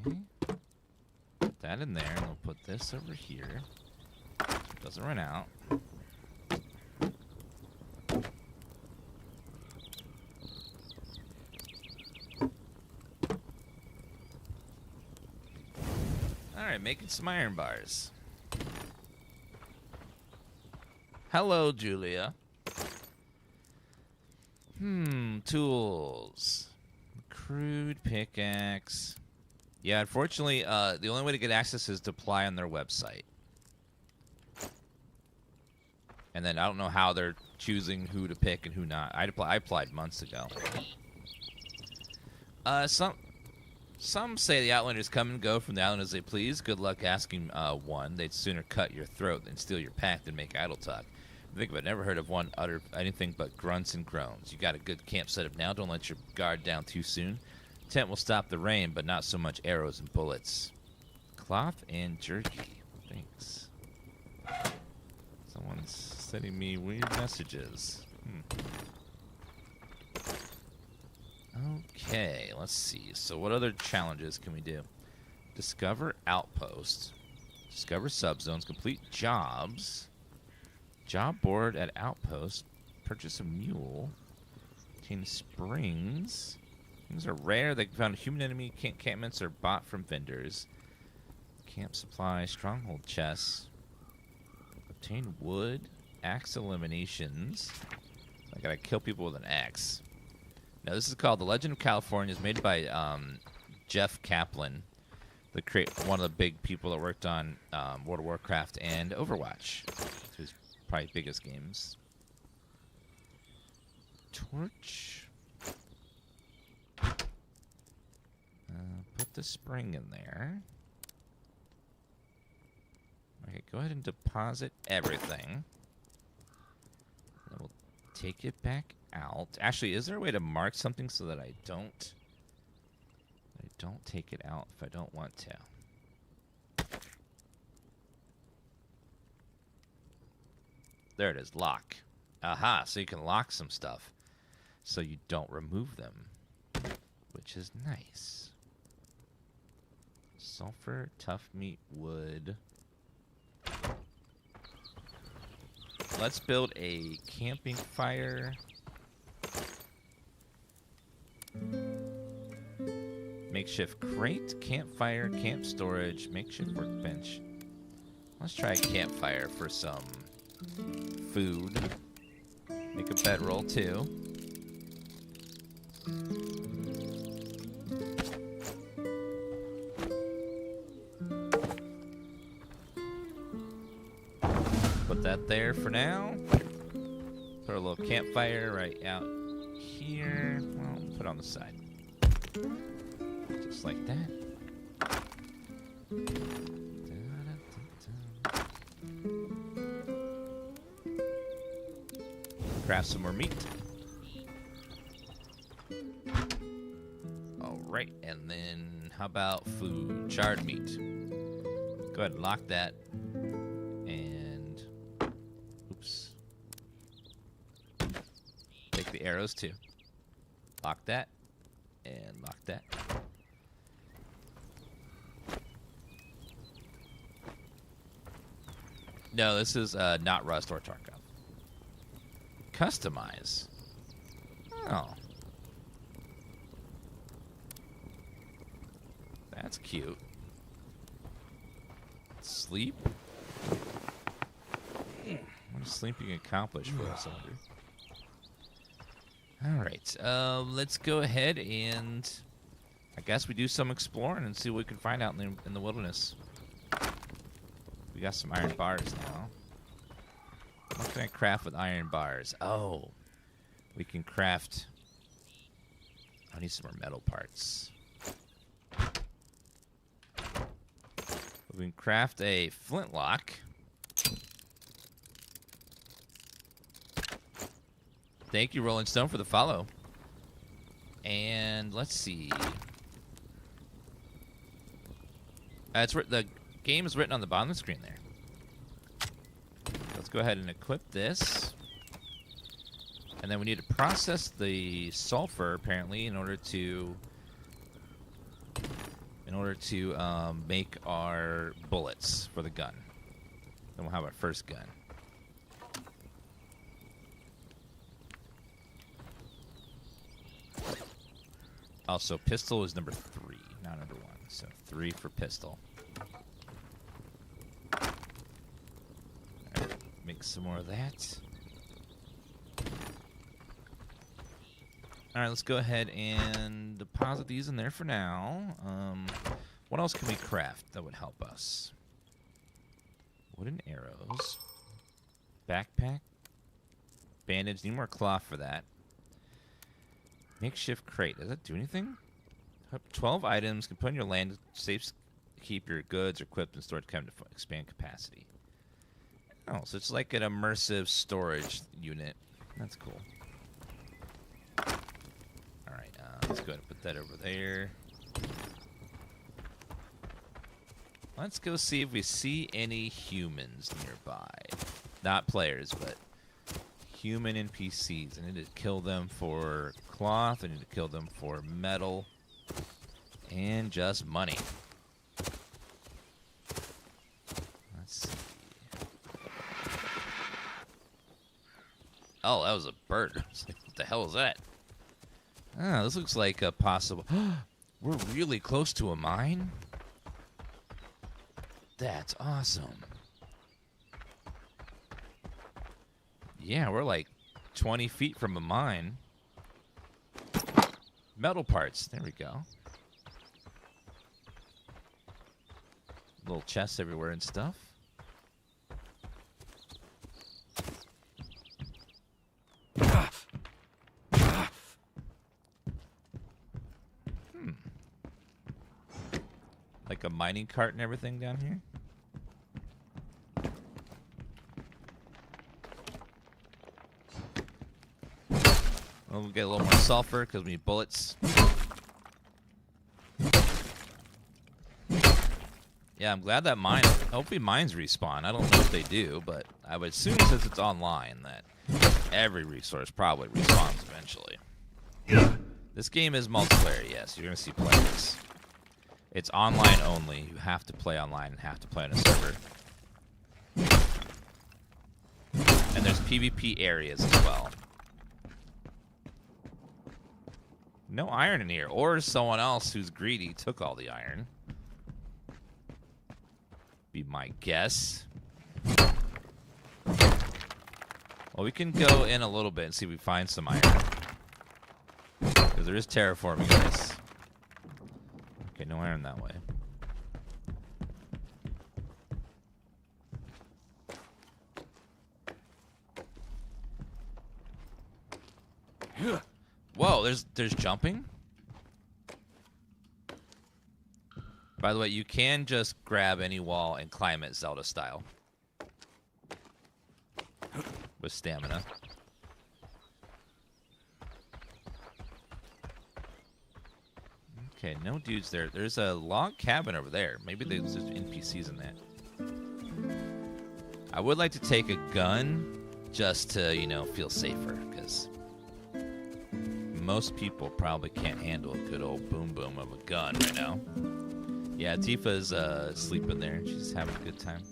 Okay. Put that in there, and we'll put this over here. Doesn't run out. Alright, making some iron bars. Hello, Julia. Tools. Crude pickaxe. Yeah, unfortunately, the only way to get access is to apply on their website. And then I don't know how they're choosing who to pick and who not. I applied months ago. Some say the Outlanders come and go from the island as they please. Good luck asking one. They'd sooner cut your throat than steal your pack than make idle talk. Think of it, never heard of one utter anything but grunts and groans. You got a good camp set up now. Don't let your guard down too soon. Tent will stop the rain, but not so much arrows and bullets. Cloth and jerky. Thanks. Someone's sending me weird messages. Okay, let's see. So what other challenges can we do? Discover outposts. Discover subzones. Complete jobs. Job board at outpost. Purchase a mule. Obtain springs. Things are rare. They found human enemy encampments are bought from vendors. Camp supply. Stronghold chests. Obtain wood. Axe eliminations. I gotta kill people with an axe. Now this is called The Legend of California. It's made by Jeff Kaplan, one of the big people that worked on World of Warcraft and Overwatch. It's his probably biggest games. Torch. Put the spring in there. Okay, go ahead and deposit everything. Then we'll take it back out. Actually, is there a way to mark something so that I don't take it out if I don't want to? There it is, lock. Aha, so you can lock some stuff so you don't remove them, which is nice. Sulfur, tough meat, wood. Let's build a camping fire. Makeshift crate, campfire, camp storage, makeshift workbench. Let's try a campfire for some food. Make a bedroll too. Put that there for now. Put a little campfire right out here. Well, put it on the side. Just like that. Craft some more meat. Alright, and then how about food? Charred meat. Go ahead and lock that. And oops. Take the arrows too. Lock that. And lock that. No, this is not Rust or Tarkov. Customize. Oh. That's cute. Sleep? What does sleeping accomplish for us, Andrew? Alright, let's go ahead and I guess we do some exploring and see what we can find out in the wilderness. We got some iron bars now. What can I craft with iron bars? Oh, we can craft... I need some more metal parts. We can craft a flintlock. Thank you, Rolling Stone, for the follow. And let's see. The game is written on the bottom of the screen there. Let's go ahead and equip this. And then we need to process the sulfur, apparently, in order to in order to make our bullets for the gun. Then we'll have our first gun. Also, pistol is number 3, not number 1. So 3 for pistol. Alright, make some more of that. Alright, let's go ahead and deposit these in there for now. What else can we craft that would help us? Wooden arrows. Backpack. Bandage. Need more cloth for that. Makeshift crate. Does that do anything? 12 items can put in your land. Safe keep your goods or equipped and stored to expand capacity. Oh, so it's like an immersive storage unit. That's cool. Alright, let's go ahead and put that over there. Let's go see if we see any humans nearby. Not players, but human NPCs. I need to kill them for cloth. I need to kill them for metal. And just money. Let's see. Oh, that was a bird. What the hell is that? Ah, this looks like a possible... We're really close to a mine? That's awesome. Yeah, we're like 20 feet from a mine. Metal parts. There we go. Little chests everywhere and stuff. Like a mining cart and everything down here. Well, we'll get a little more sulfur because we need bullets. Yeah, I'm glad that mine... Hopefully mines respawn. I don't know if they do, but I would assume since it's online that every resource probably respawns eventually. This game is multiplayer, yes. You're going to see players. It's online only. You have to play online and have to play on a server. And there's PvP areas as well. No iron in here. Or someone else who's greedy took all the iron. Be my guess. Well, we can go in a little bit and see if we find some iron. Because there is terraforming this. Okay, no iron that way. Whoa, there's jumping? By the way, you can just grab any wall and climb it Zelda style. With stamina. Okay, no dudes there. There's a log cabin over there. Maybe there's just NPCs in that. I would like to take a gun just to, you know, feel safer, because most people probably can't handle a good old boom boom of a gun right now. Yeah, Tifa's sleeping there. She's having a good time.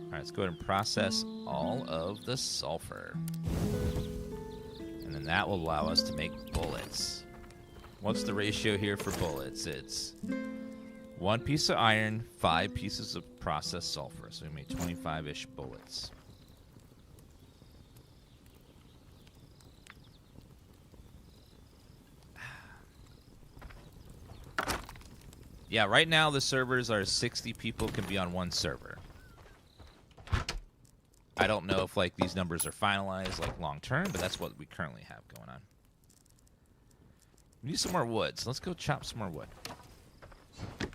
Alright, let's go ahead and process all of the sulfur. And then that will allow us to make bullets. What's the ratio here for bullets? It's 1 piece of iron, 5 pieces of processed sulfur. So we made 25-ish bullets. Yeah, right now the servers are 60 people can be on one server. I don't know if like these numbers are finalized like long term, but that's what we currently have going on. We need some more wood, so let's go chop some more wood. We'll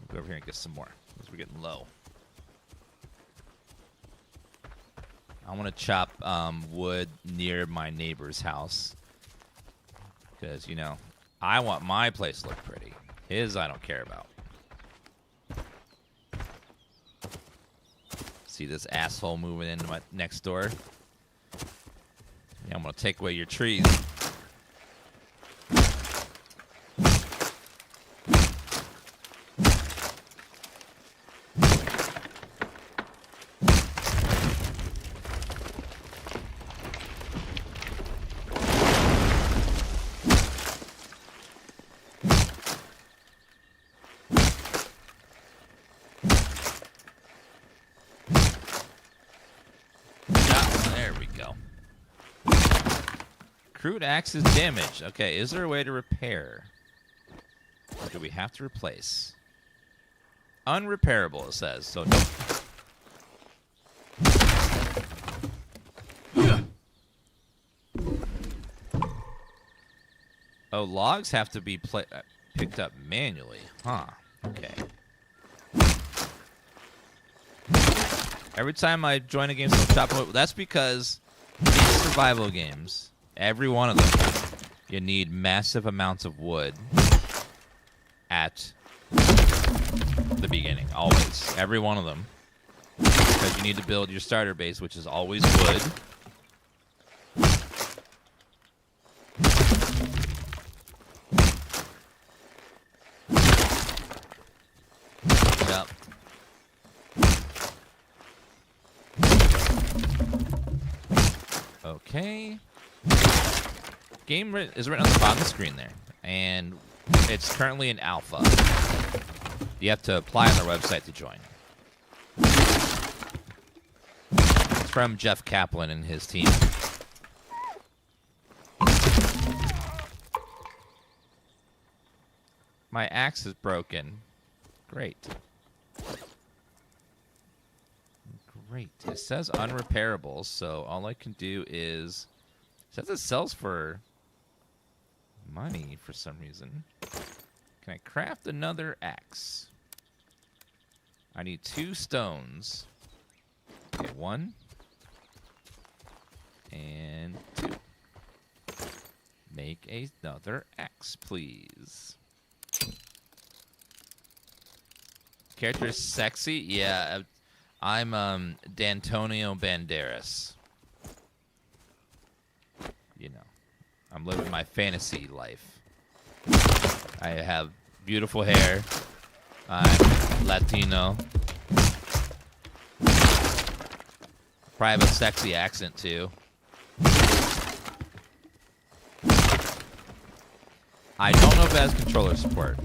go over here and get some more, because we're getting low. I want to chop wood near my neighbor's house. Because, you know, I want my place to look pretty. His, I don't care about. See this asshole moving into my next door? Yeah, I'm gonna take away your trees. Crude axe is damaged. Okay, is there a way to repair? Or do we have to replace? Unrepairable, it says. So no. Oh, logs have to be picked up manually. Huh. Okay. Every time I join a game, that's because in survival games, every one of them, you need massive amounts of wood at the beginning. Always. Every one of them. Because you need to build your starter base, which is always wood. Yep. Okay. Game is written on the bottom of the screen there. And it's currently in alpha. You have to apply on their website to join. It's from Jeff Kaplan and his team. My axe is broken. Great. Great. It says unrepairable, so all I can do is... It says it sells for money for some reason. Can I craft another axe? I need 2 stones. Okay, 1. And 2. Make another axe, please. Character is sexy? Yeah, I'm D'Antonio Banderas. You know, I'm living my fantasy life. I have beautiful hair. I'm Latino. Probably have a sexy accent, too. I don't know if it has controller support.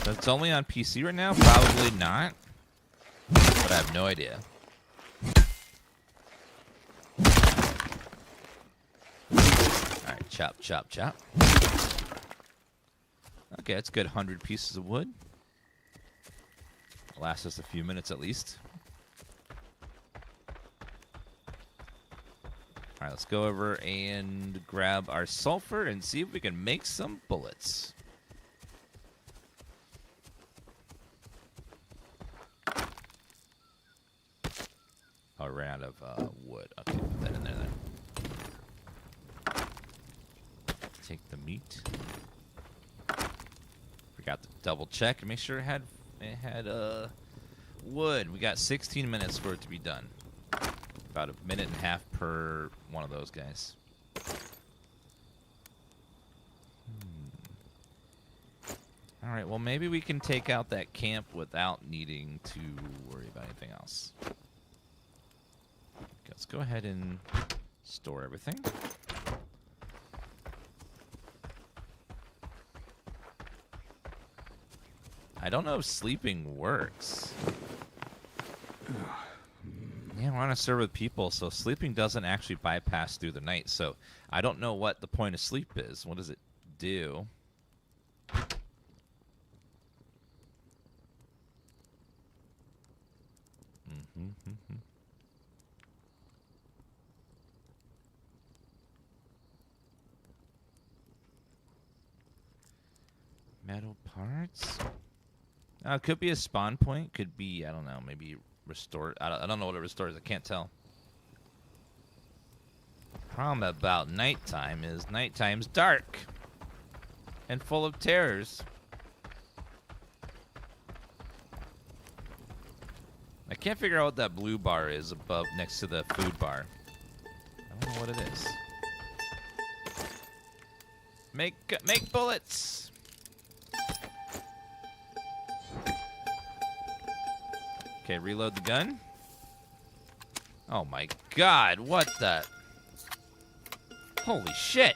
It's only on PC right now? Probably not. But I have no idea. Alright, chop, chop, chop. Okay, that's a good 100 pieces of wood. Last us a few minutes at least. Alright, let's go over and grab our sulfur and see if we can make some bullets. Oh, ran out of wood. Okay, put that in there then. Take the meat. Forgot to double check and make sure it had wood. We got 16 minutes for it to be done. About a minute and a half per one of those guys. All right, well, maybe we can take out that camp without needing to worry about anything else. Let's go ahead and store everything. I don't know if sleeping works. Yeah, we're on a server with people, so sleeping doesn't actually bypass through the night. So I don't know what the point of sleep is. What does it do? Metal parts? It could be a spawn point. Could be, I don't know, maybe restore. I don't know what it restores. I can't tell. Problem about nighttime is nighttime's dark and full of terrors. I can't figure out what that blue bar is above next to the food bar. I don't know what it is. Make bullets. Okay, reload the gun. Oh my god, what the? Holy shit.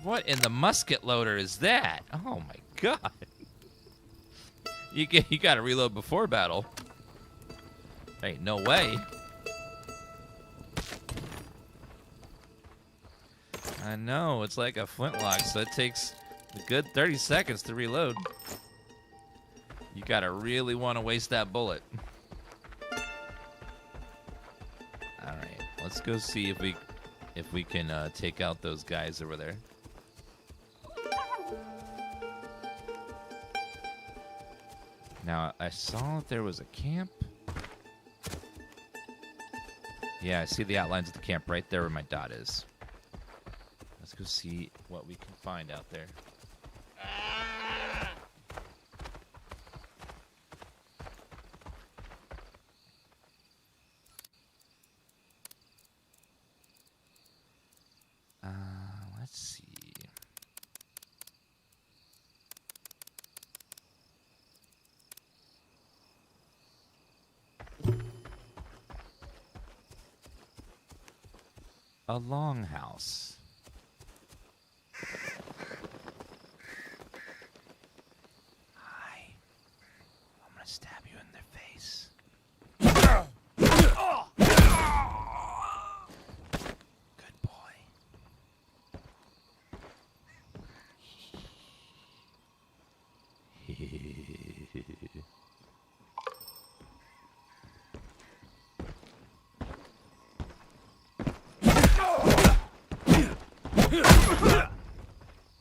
What in the musket loader is that? Oh my god. You gotta reload before battle. Ain't no way. I know, it's like a flintlock, so it takes a good 30 seconds to reload. You gotta really want to waste that bullet. Alright, let's go see if we can take out those guys over there. Now, I saw that there was a camp. Yeah, I see the outlines of the camp right there where my dot is. Let's go see what we can find out there. Let's see. A longhouse. Hi. I'm gonna stab you in the face. Good boy.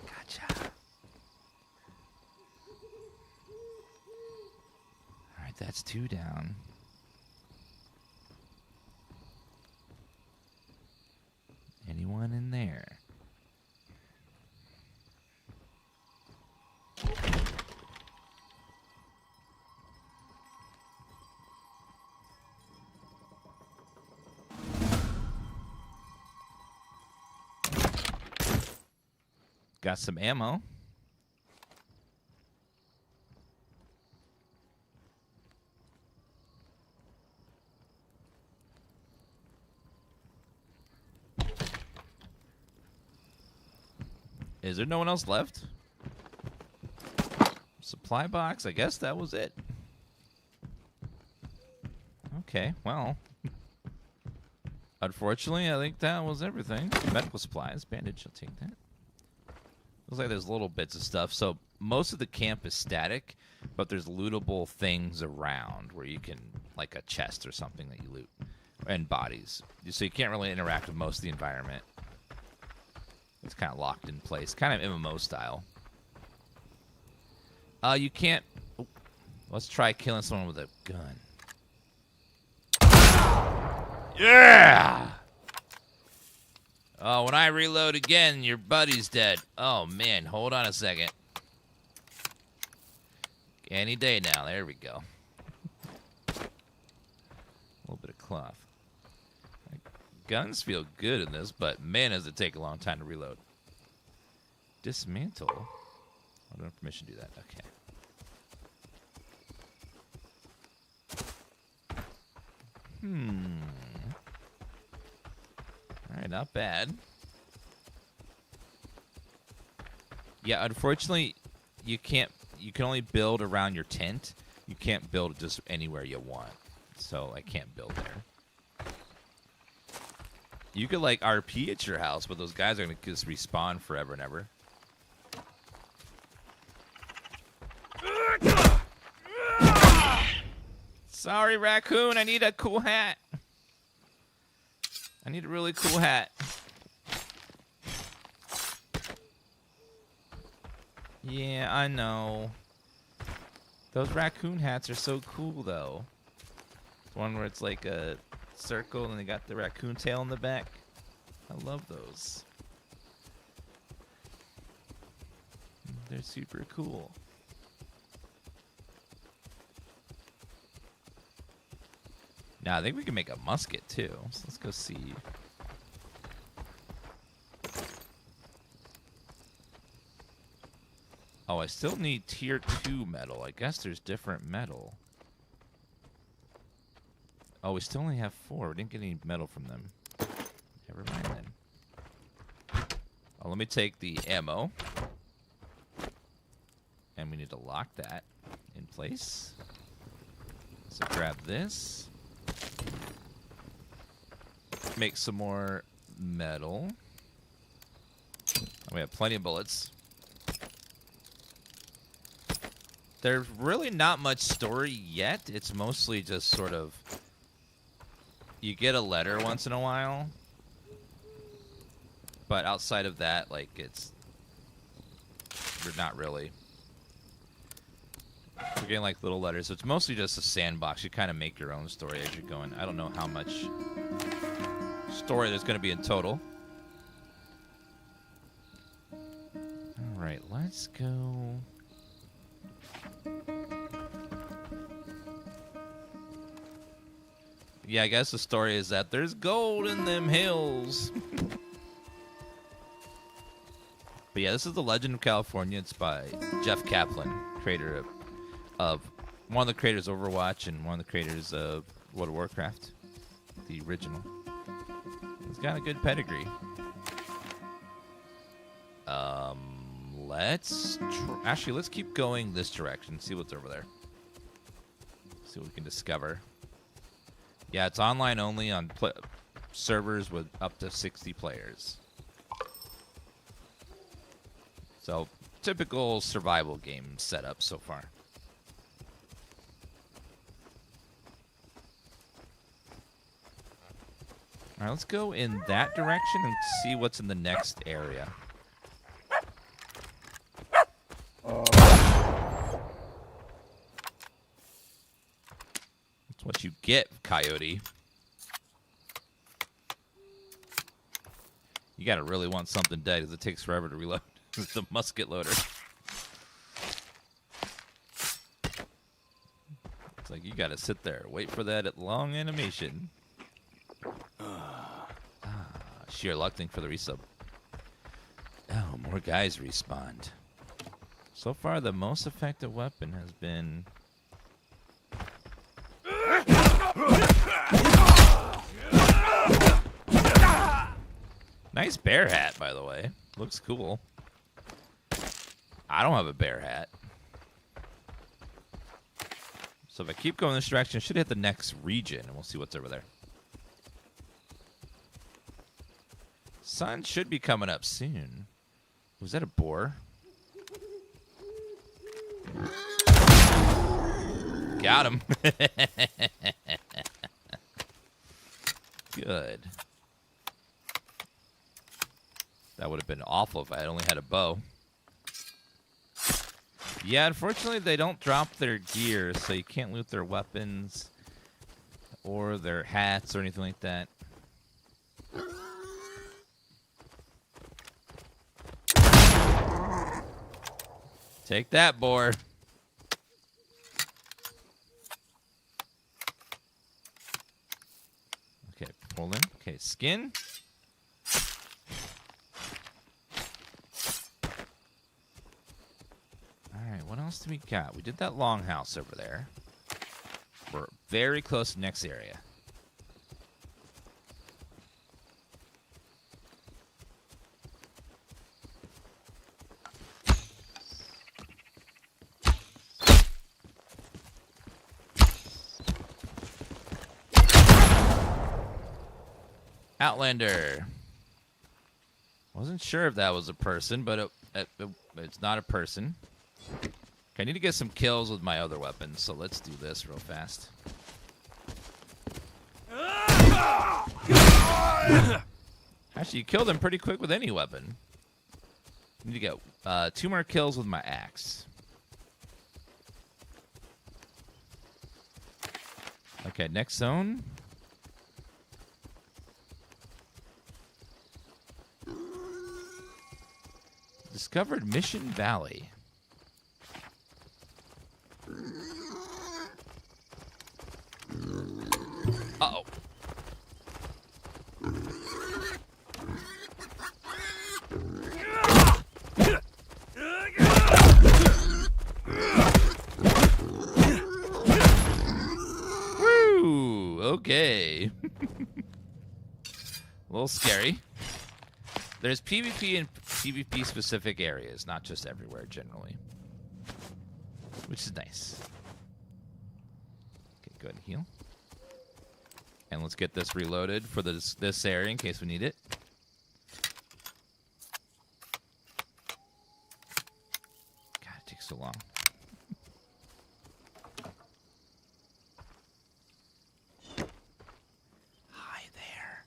Gotcha. Alright, that's 2 down. Anyone in there? Got some ammo. Is there no one else left? Supply box, I guess that was it. Okay, well. Unfortunately, I think that was everything. Medical supplies, bandage, I'll take that. Looks like there's little bits of stuff. So most of the camp is static, but there's lootable things around where you can, like a chest or something that you loot. And bodies. So you can't really interact with most of the environment. It's kind of locked in place. Kind of MMO style. You can't... Oh, let's try killing someone with a gun. Yeah! Oh, when I reload again, your buddy's dead. Oh, man. Hold on a second. Any day now. There we go. A little bit of cloth. Guns feel good in this, but man, does it take a long time to reload. Dismantle? I don't have permission to do that. Okay. Alright, not bad. Yeah, unfortunately, you can only build around your tent. You can't build just anywhere you want. So I can't build there. You could like RP at your house, but those guys are gonna just respawn forever and ever. Sorry, raccoon, I need a cool hat. I need a really cool hat. Yeah, I know. Those raccoon hats are so cool, though. One where it's like a circle and they got the raccoon tail in the back. I love those. They're super cool. Now, I think we can make a musket, too. So let's go see. Oh, I still need tier 2 metal. I guess there's different metal. Oh, we still only have 4. We didn't get any metal from them. Never mind, then. Oh, let me take the ammo. And we need to lock that in place. So grab this. Make some more metal. We have plenty of bullets. There's really not much story yet. It's mostly just sort of... You get a letter once in a while. But outside of that, like, it's... You're not really... You're getting, like, little letters. So it's mostly just a sandbox. You kind of make your own story as you're going. I don't know how much story there's going to be in total. Alright, let's go... Yeah, I guess the story is that there's gold in them hills. But yeah, this is The Legend of California. It's by Jeff Kaplan, creator of one of the creators of Overwatch and one of the creators of World of Warcraft, the original. It's got a good pedigree. Actually, let's keep going this direction. See what's over there. See what we can discover. Yeah, it's online only on servers with up to 60 players. So, typical survival game setup so far. Alright, let's go in that direction and see what's in the next area. That's what you get, coyote. You gotta really want something dead because it takes forever to reload. It's the musket loader. It's like you gotta sit there, wait for that long animation. Sheer luck thing for the resub. Oh, more guys respawned. So far, the most effective weapon has been... Nice bear hat, by the way. Looks cool. I don't have a bear hat. So if I keep going this direction, I should hit the next region, and we'll see what's over there. Sun should be coming up soon. Was that a boar? Got him. Good. That would have been awful if I had only had a bow. Yeah, unfortunately, they don't drop their gear, so you can't loot their weapons or their hats or anything like that. Take that, boar. Okay, pull in. Okay, skin. Alright, what else do we got? We did that longhouse over there. We're very close to the next area. Outlander. Wasn't sure if that was a person, but it's not a person. Okay, I need to get some kills with my other weapons, so let's do this real fast. Actually, you killed him pretty quick with any weapon. I need to get 2 more kills with my axe. Okay, next zone. Discovered Mission Valley. Uh-oh. Woo! Okay. A little scary. There's PvP and PvP specific areas, not just everywhere generally. Which is nice. Okay, go ahead and heal. And let's get this reloaded for this area in case we need it. takes so long. Hi there.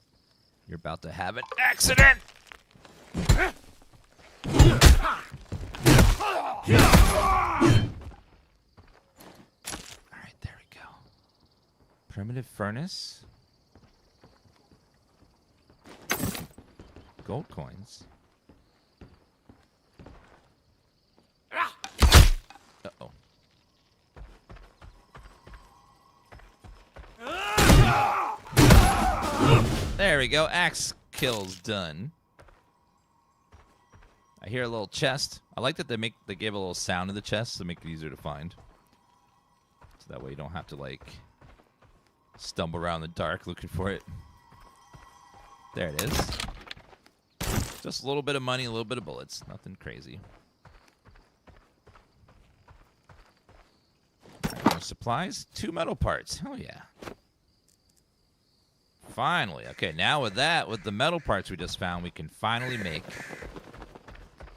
You're about to have an accident. All right, there we go. Primitive furnace. Gold coins. Uh-oh. There we go. Axe kill's done. I hear a little chest. I like that they give a little sound to the chest to make it easier to find. So that way you don't have to like stumble around in the dark looking for it. There it is. Just a little bit of money, a little bit of bullets. Nothing crazy. Right, more supplies. 2 metal parts. Hell yeah. Finally. Okay, now with the metal parts we just found, we can finally make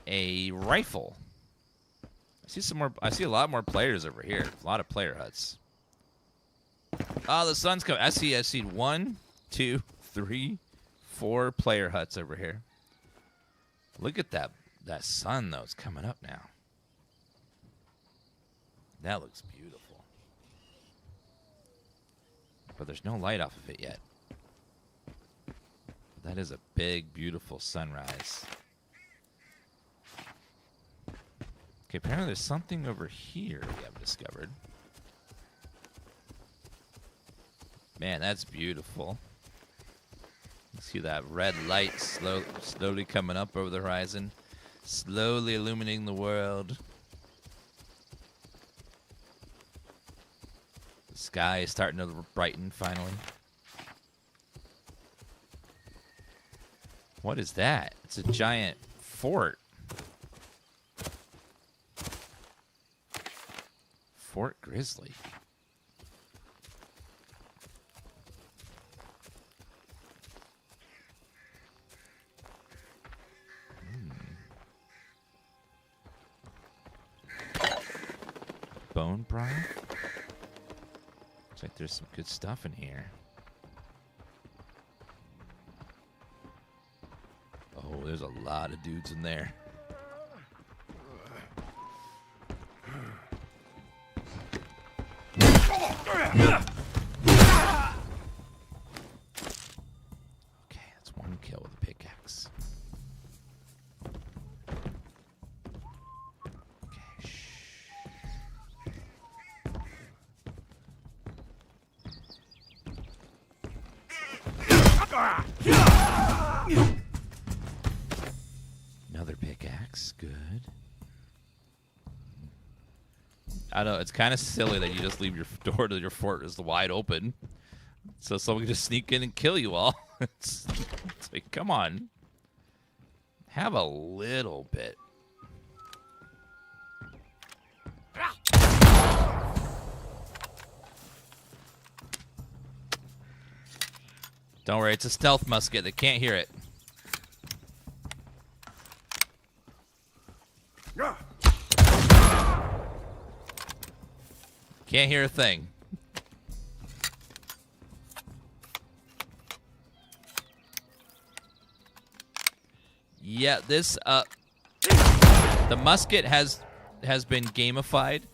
a rifle. I see a lot more players over here. A lot of player huts. Oh, the sun's coming. I see 1, 2, 3, 4 player huts over here. Look at that sun though. It's coming up now. That looks beautiful. But there's no light off of it yet. That is a big, beautiful sunrise. Okay, apparently there's something over here we haven't discovered. Man, that's beautiful. You see that red light slowly coming up over the horizon, slowly illuminating the world. The sky is starting to brighten finally. What is that? It's a giant fort. Fort Grizzly. Bone broth? Looks like there's some good stuff in here. Oh, there's a lot of dudes in there. Okay, that's 1 kill with a pickaxe. Okay, shh. Another pickaxe, good. I know, it's kind of silly that you just leave your door to your fortress wide open. So someone can just sneak in and kill you all. It's like, come on. Have a little bit. Don't worry, it's a stealth musket. They can't hear it. Can't hear a thing. Yeah, this the musket has been gamified.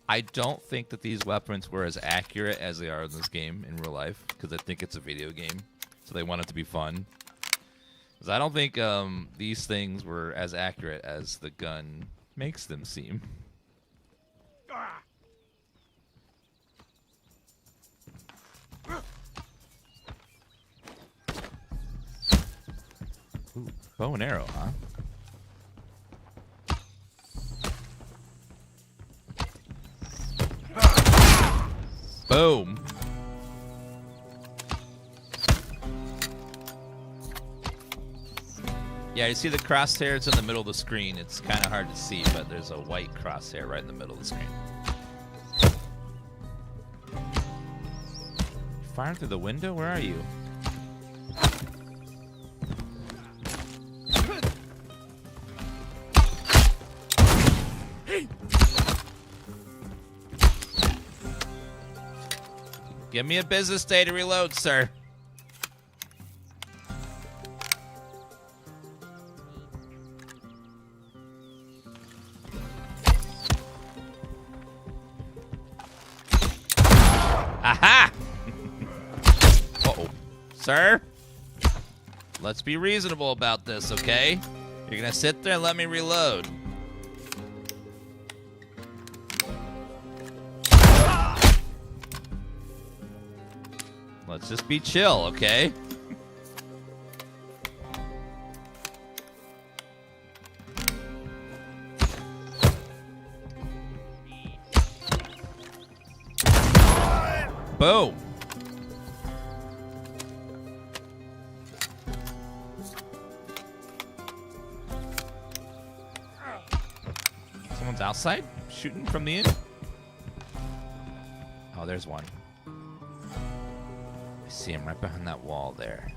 I don't think that these weapons were as accurate as they are in this game in real life, because I think it's a video game, so they want it to be fun. Because I don't think these things were as accurate as the gun makes them seem. Ooh, bow and arrow, huh? Boom. Yeah, you see the crosshairs in the middle of the screen. It's kind of hard to see, but there's a white crosshair right in the middle of the screen. Firing through the window? Where are you? Give me a business day to reload, sir. Aha! Uh-oh. Sir? Let's be reasonable about this, okay? You're gonna sit there and let me reload. Let's just be chill, okay? Boom. Someone's outside shooting from the inn. Oh, there's one. I see him right behind that wall there.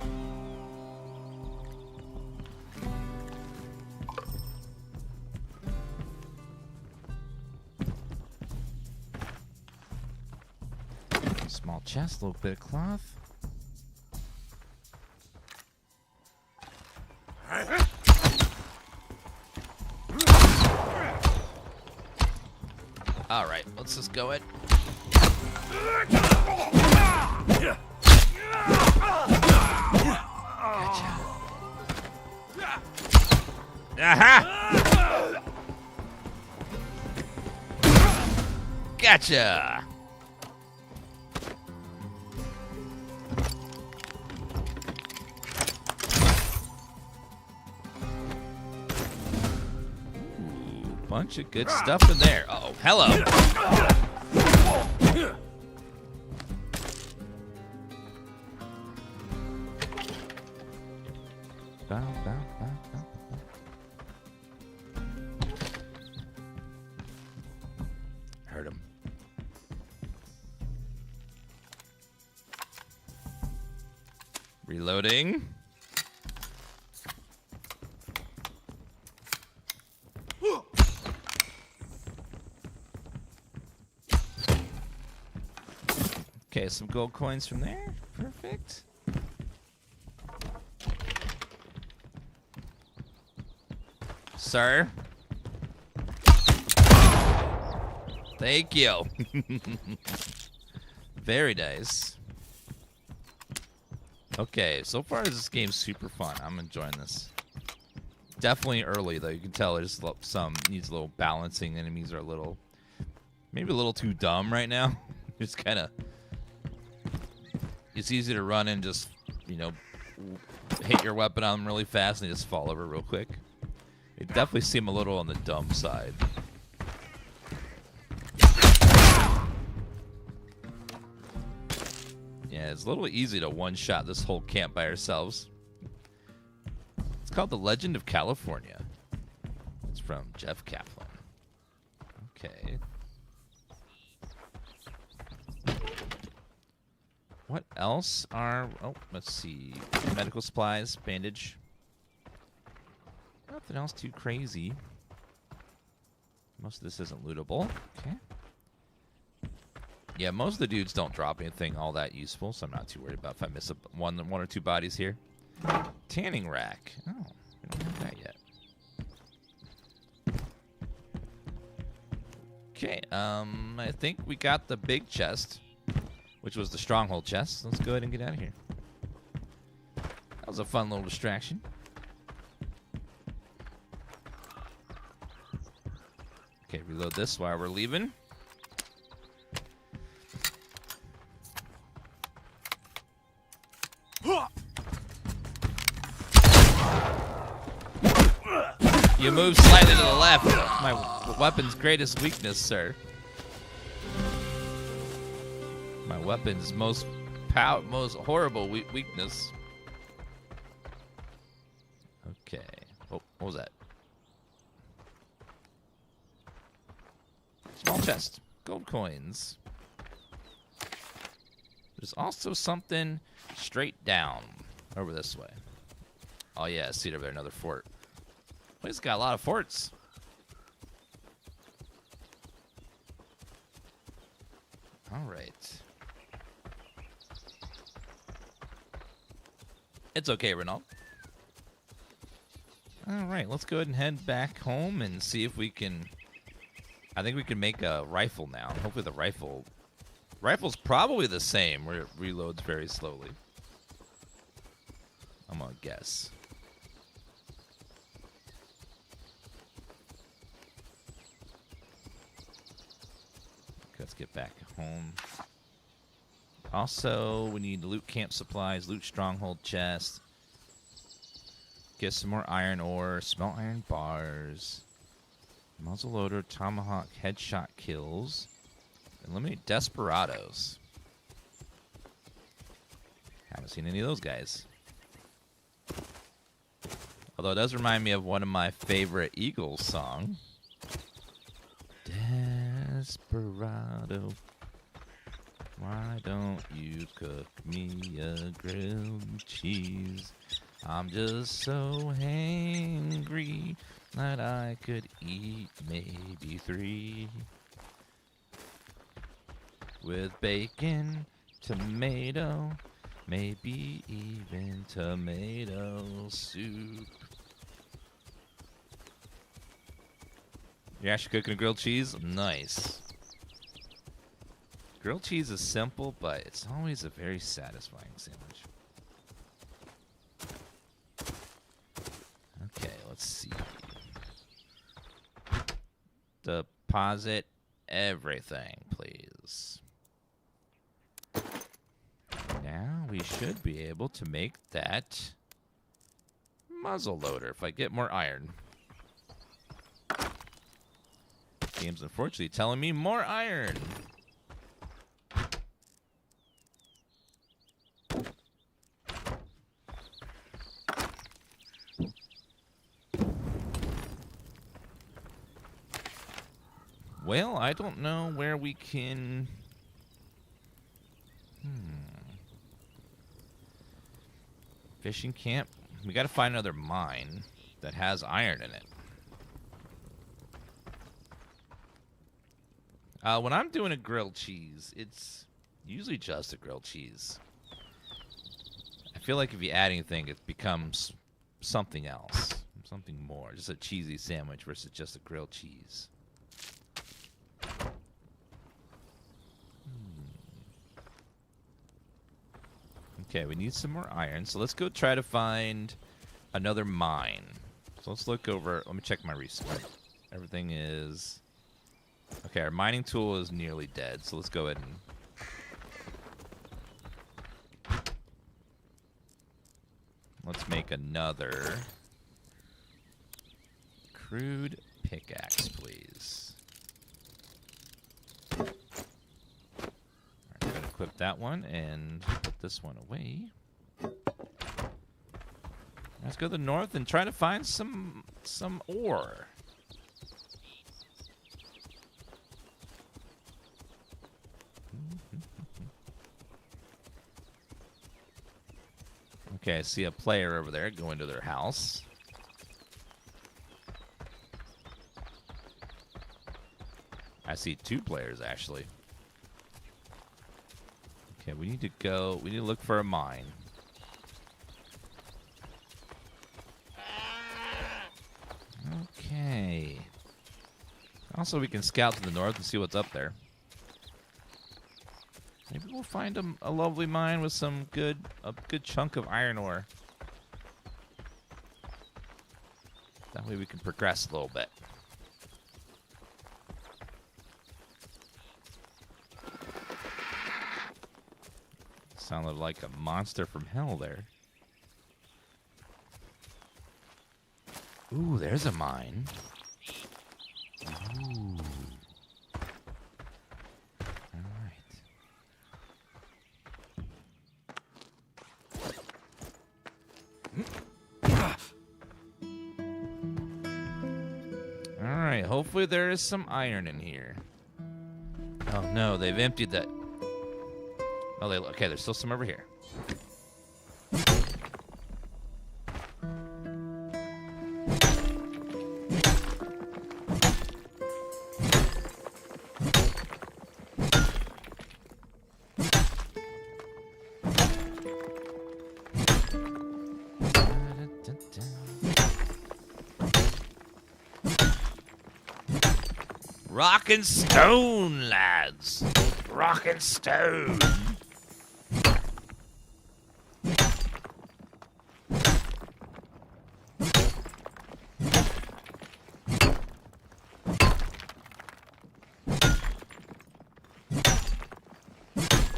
Small chest, a little bit of cloth. All right, let's just go it. Gotcha. Aha! Gotcha. Bunch of good stuff in there. Uh-oh, hello. Heard him. Reloading. Okay, some gold coins from there. Perfect. Sir. Thank you. Very nice. Okay, so far this game's super fun. I'm enjoying this. Definitely early though. You can tell there's some needs a little balancing. Enemies are a little, maybe a little too dumb right now. It's kind of, it's easy to run and just, you know, hit your weapon on them really fast and they just fall over real quick. It definitely seem a little on the dumb side. Yeah, it's a little easy to one-shot this whole camp by ourselves. It's called The Legend of California. It's from Jeff Kaplan. Okay. What else are... Oh, let's see. Medical supplies, bandage. Nothing else too crazy. Most of this isn't lootable. Okay. Yeah, most of the dudes don't drop anything all that useful, so I'm not too worried about if I miss one or two bodies here. Tanning rack. Oh, we don't have that yet. Okay, I think we got the big chest, which was the stronghold chest. Let's go ahead and get out of here. That was a fun little distraction. Okay, reload this while we're leaving. You move slightly to the left. My weapon's greatest weakness, sir. My weapon's most horrible weakness. Okay. Oh, what was that? Small chest. Gold coins. There's also something straight down over this way. Oh yeah, I see it over there, another fort. Place got a lot of forts. All right. It's okay, Renault. All right, let's go ahead and head back home and see if we can... I think we can make a rifle now. Hopefully the rifle's probably the same, where it reloads very slowly. I'm gonna guess. Let's get back home. Also, we need loot camp supplies, loot stronghold chest. Get some more iron ore, smelt iron bars, muzzleloader, tomahawk, headshot kills, eliminate desperados. Haven't seen any of those guys. Although it does remind me of one of my favorite Eagles song. Desperado, why don't you cook me a grilled cheese? I'm just so hangry that I could eat maybe 3. With bacon, tomato, maybe even tomato soup. You're actually cooking a grilled cheese? Nice. Grilled cheese is simple, but it's always a very satisfying sandwich. Okay, let's see. Deposit everything, please. Now we should be able to make that muzzleloader if I get more iron. Game's unfortunately telling me more iron. Well, I don't know where we can... Fishing camp. We gotta find another mine that has iron in it. When I'm doing a grilled cheese, it's usually just a grilled cheese. I feel like if you add anything, it becomes something else. Something more. Just a cheesy sandwich versus just a grilled cheese. Okay, we need some more iron, so let's go try to find another mine. So let's look over. Let me check my resource. Everything is... Okay, our mining tool is nearly dead, so let's go ahead and... Let's make another crude pickaxe, please. Alright, I'm going to equip that one and put this one away. Let's go to the north and try to find some ore. Okay, I see a player over there going to their house. I see 2 players, actually. Okay, we need to look for a mine. Okay. Also, we can scout to the north and see what's up there. Maybe we'll find a lovely mine with a good chunk of iron ore. That way we can progress a little bit. Sounded like a monster from hell there. Ooh, there's a mine. Ooh. Alright, hopefully there is some iron in here. Oh no, they've emptied that. Oh, okay, there's still some over here. Rock and stone, lads. Rock and stone.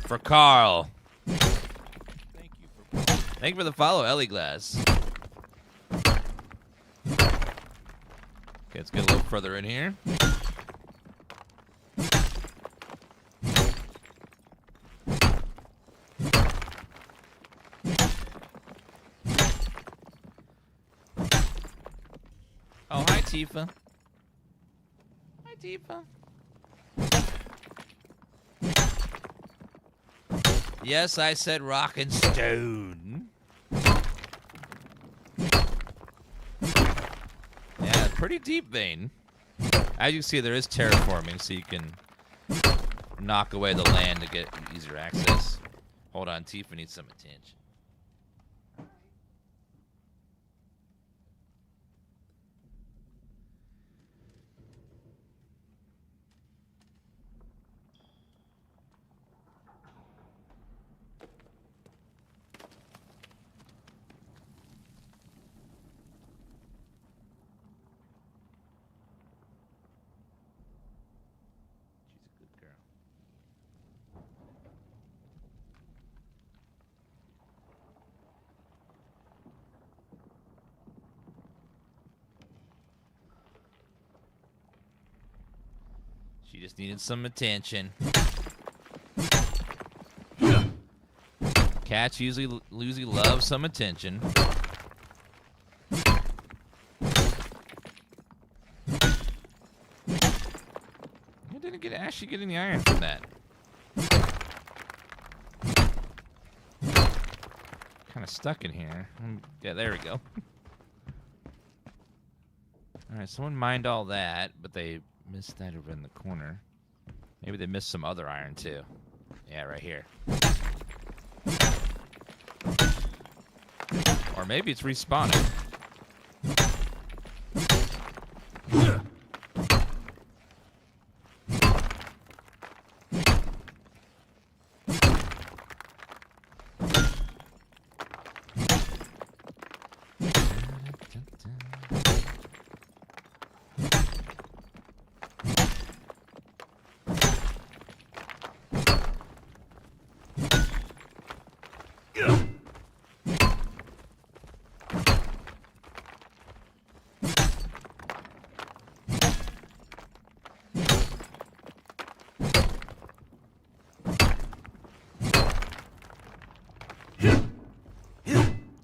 For Carl. Thank you for the follow, Ellie Glass. Okay, let's get a little further in here. Oh, hi, Tifa. Hi, Tifa. Yes, I said rock and stone. Yeah, pretty deep vein. As you can see, there is terraforming, so you can knock away the land to get easier access. Hold on, Tifa needs some attention. She just needed some attention. Cats usually love some attention. I didn't actually get any iron from that. Kind of stuck in here. Yeah, there we go. All right, someone mined all that, but they missed that over in the corner. Maybe they missed some other iron too. Yeah, right here. Or maybe it's respawning.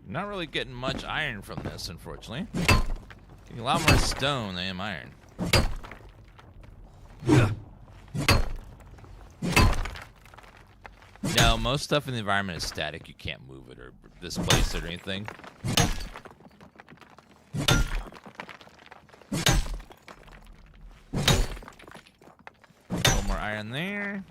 Not really getting much iron from this, unfortunately. Getting a lot more stone than I am iron. No, most stuff in the environment is static. You can't move it or displace it or anything. A little more iron there.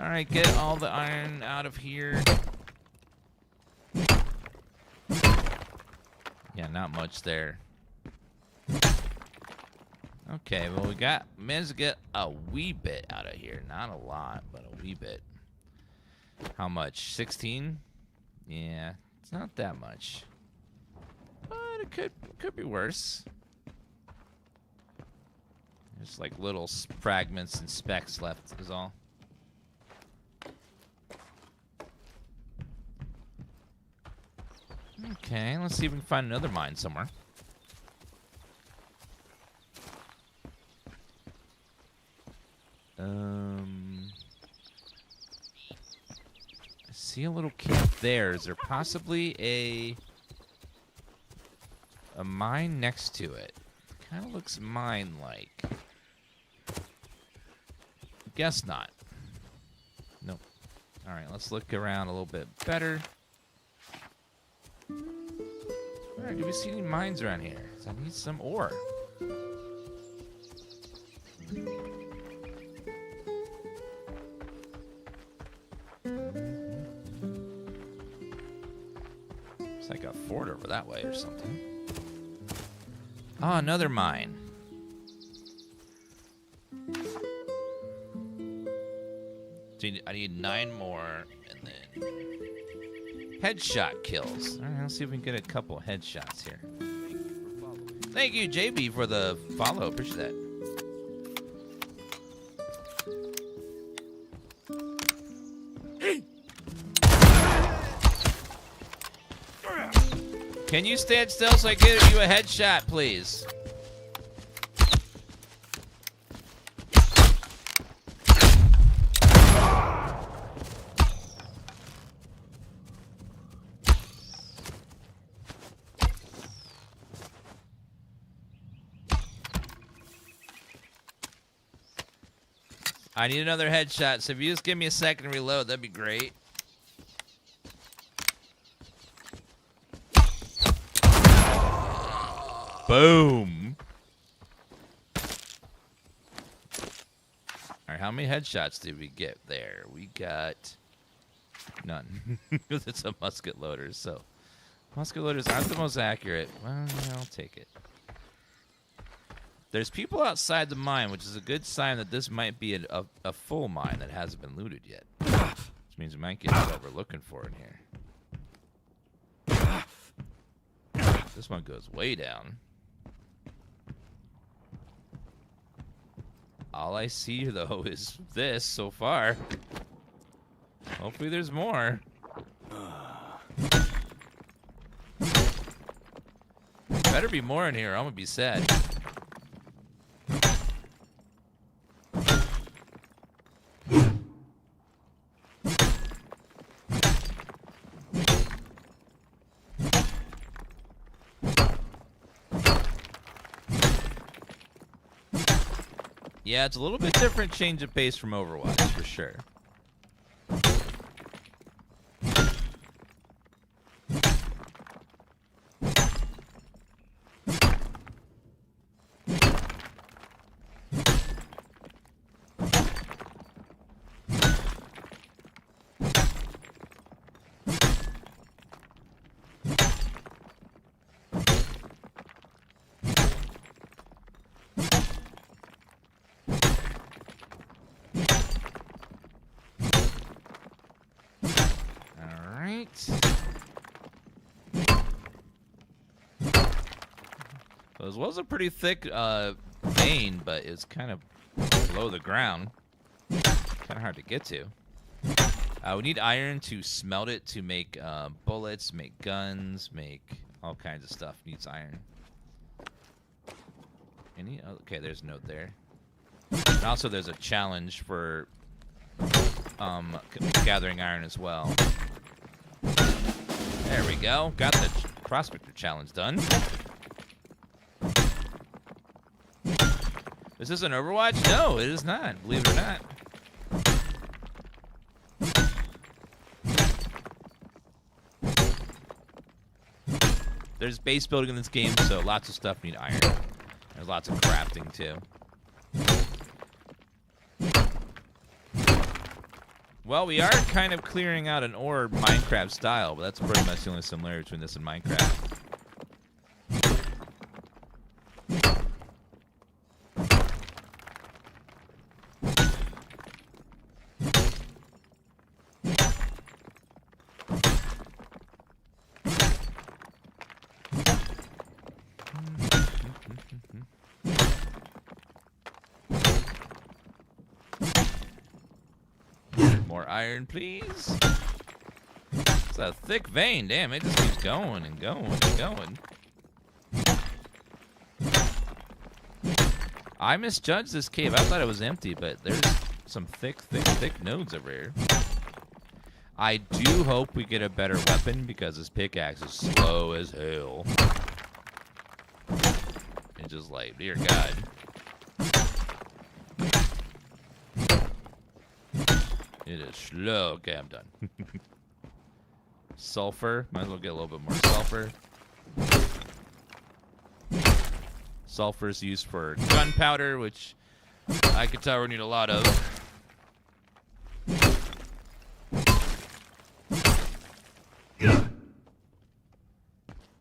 Alright, get all the iron out of here. Yeah, not much there. Okay, well, managed to get a wee bit out of here. Not a lot, but a wee bit. How much? 16? Yeah, it's not that much. But it could be worse. There's like little fragments and specks left is all. Okay, let's see if we can find another mine somewhere. I see a little camp there. Is there possibly a mine next to it? Kind of looks mine-like. Guess not. All right, let's look around a little bit better. All right, do we see any mines around here? 'Cause I need some ore. It's like a fort over that way or something. Oh, another mine. So I need 9 more, and then headshot kills. All right, let's see if we can get a couple headshots here. Thank you, JB, for the follow. Appreciate that. Can you stand still so I give you a headshot, please? I need another headshot, so if you just give me a second to reload, that'd be great. Boom. All right, how many headshots did we get there? We got none. It's a musket loader, so musket loaders aren't the most accurate. Well, yeah, I'll take it. There's people outside the mine, which is a good sign that this might be a full mine that hasn't been looted yet. Which means we might get what we're looking for in here. This one goes way down. All I see, though, is this so far. Hopefully there's more. Better be more in here, or I'm gonna be sad. Yeah, it's a little bit different change of pace from Overwatch, for sure. This was a pretty thick vein, but it's kind of below the ground. Kind of hard to get to. We need iron to smelt it to make bullets, make guns, make all kinds of stuff. Needs iron. Any? Okay, there's a note there. And also, there's a challenge for gathering iron as well. There we go. Got the prospector challenge done. Is this an Overwatch? No, it is not. Believe it or not. There's base building in this game, so lots of stuff need iron. There's lots of crafting, too. Well, we are kind of clearing out an ore Minecraft style, but that's pretty much the only similarity between this and Minecraft. More iron, please. It's a thick vein. Damn, it just keeps going and going and going. I misjudged this cave. I thought it was empty, but there's some thick nodes over here. I do hope we get a better weapon because this pickaxe is slow as hell. It's just like, dear God. It is slow. Okay, I'm done. Sulfur. Might as well get a little bit more sulfur. Sulfur is used for gunpowder, which I can tell we need a lot of.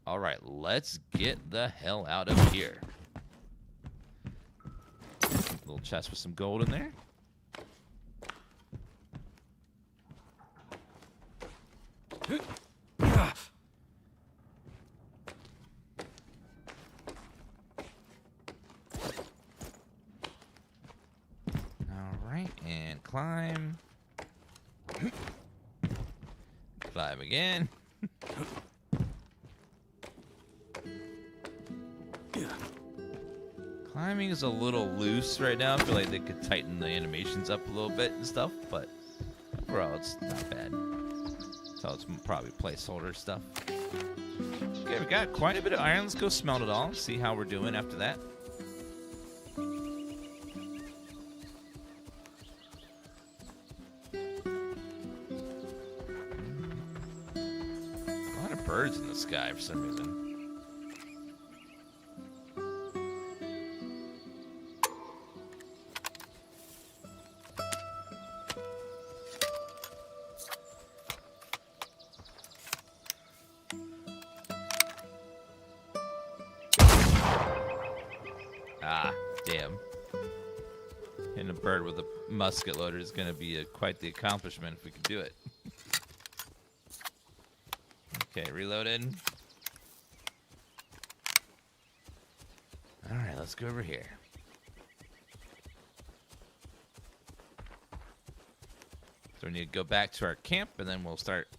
All right, let's get the hell out of here. Little chest with some gold in there. Alright, and climb. Climb again. Climbing is a little loose right now. I feel like they could tighten the animations up a little bit and stuff, but overall it's not bad. So it's probably placeholder stuff. Okay, we got quite a bit of iron. Let's go smelt it all. See how we're doing after that. A lot of birds in the sky for some reason. Ah, damn. Hitting a bird with a musket loader is going to be quite the accomplishment if we can do it. Okay, reloaded. All right, let's go over here. So we need to go back to our camp, and then we'll start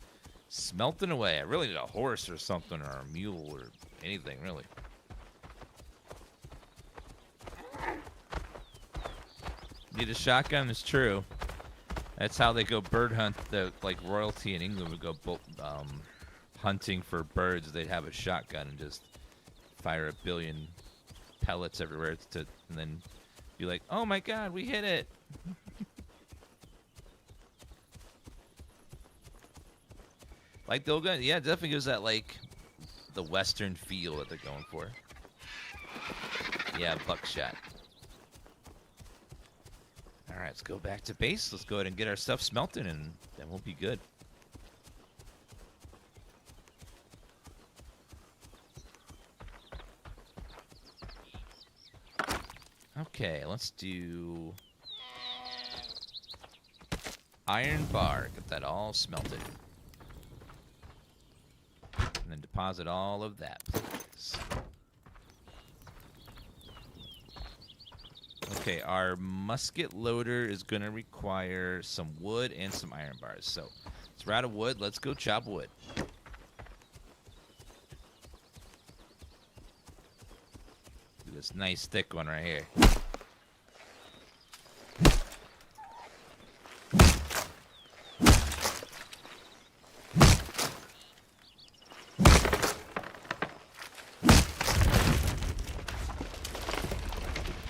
smelting away. I really need a horse or something, or a mule, or anything, really. Need a shotgun, it's true. That's how they go bird hunt. The like royalty in England would go hunting for birds. They'd have a shotgun and just fire a billion pellets everywhere and then be like, "Oh my God, we hit it!" Like they'll go, yeah, it definitely gives that like the western feel that they're going for. Yeah, buckshot. All right, let's go back to base. Let's go ahead and get our stuff smelted, and then we'll be good. Okay, let's do iron bar. Get that all smelted. And then deposit all of that, please. Okay, our musket loader is going to require some wood and some iron bars. So, it's we're out of wood. Let's go chop wood. Do this nice thick one right here.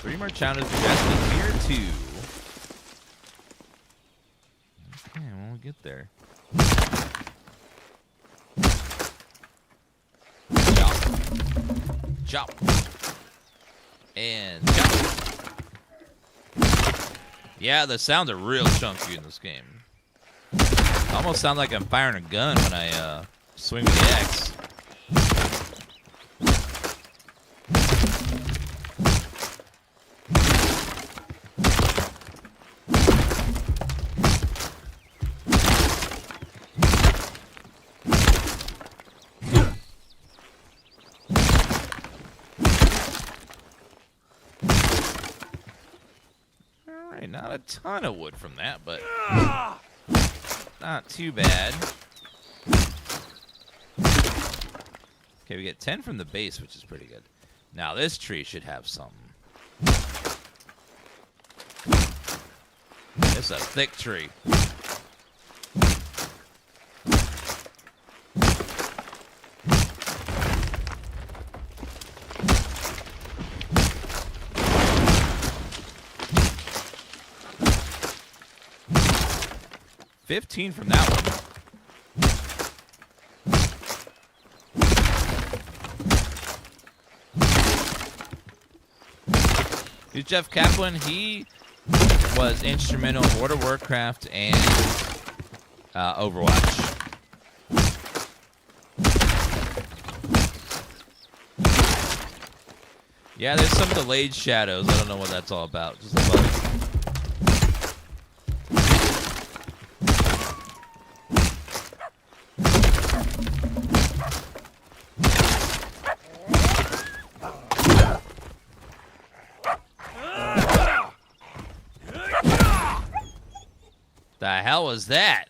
Three more challenges to guys here too. Okay, when we get there. Chop. Chop. And chop. Yeah, the sounds are real chunky in this game. Almost sound like I'm firing a gun when I swing with the axe. Not a ton of wood from that, but not too bad. Okay, we get 10 from the base, which is pretty good. Now this tree should have some. It's a thick tree. 15 from that one. He's Jeff Kaplan. He was instrumental in World of Warcraft and Overwatch. Yeah, there's some delayed shadows. I don't know what that's all about. Just a bug. The hell was that?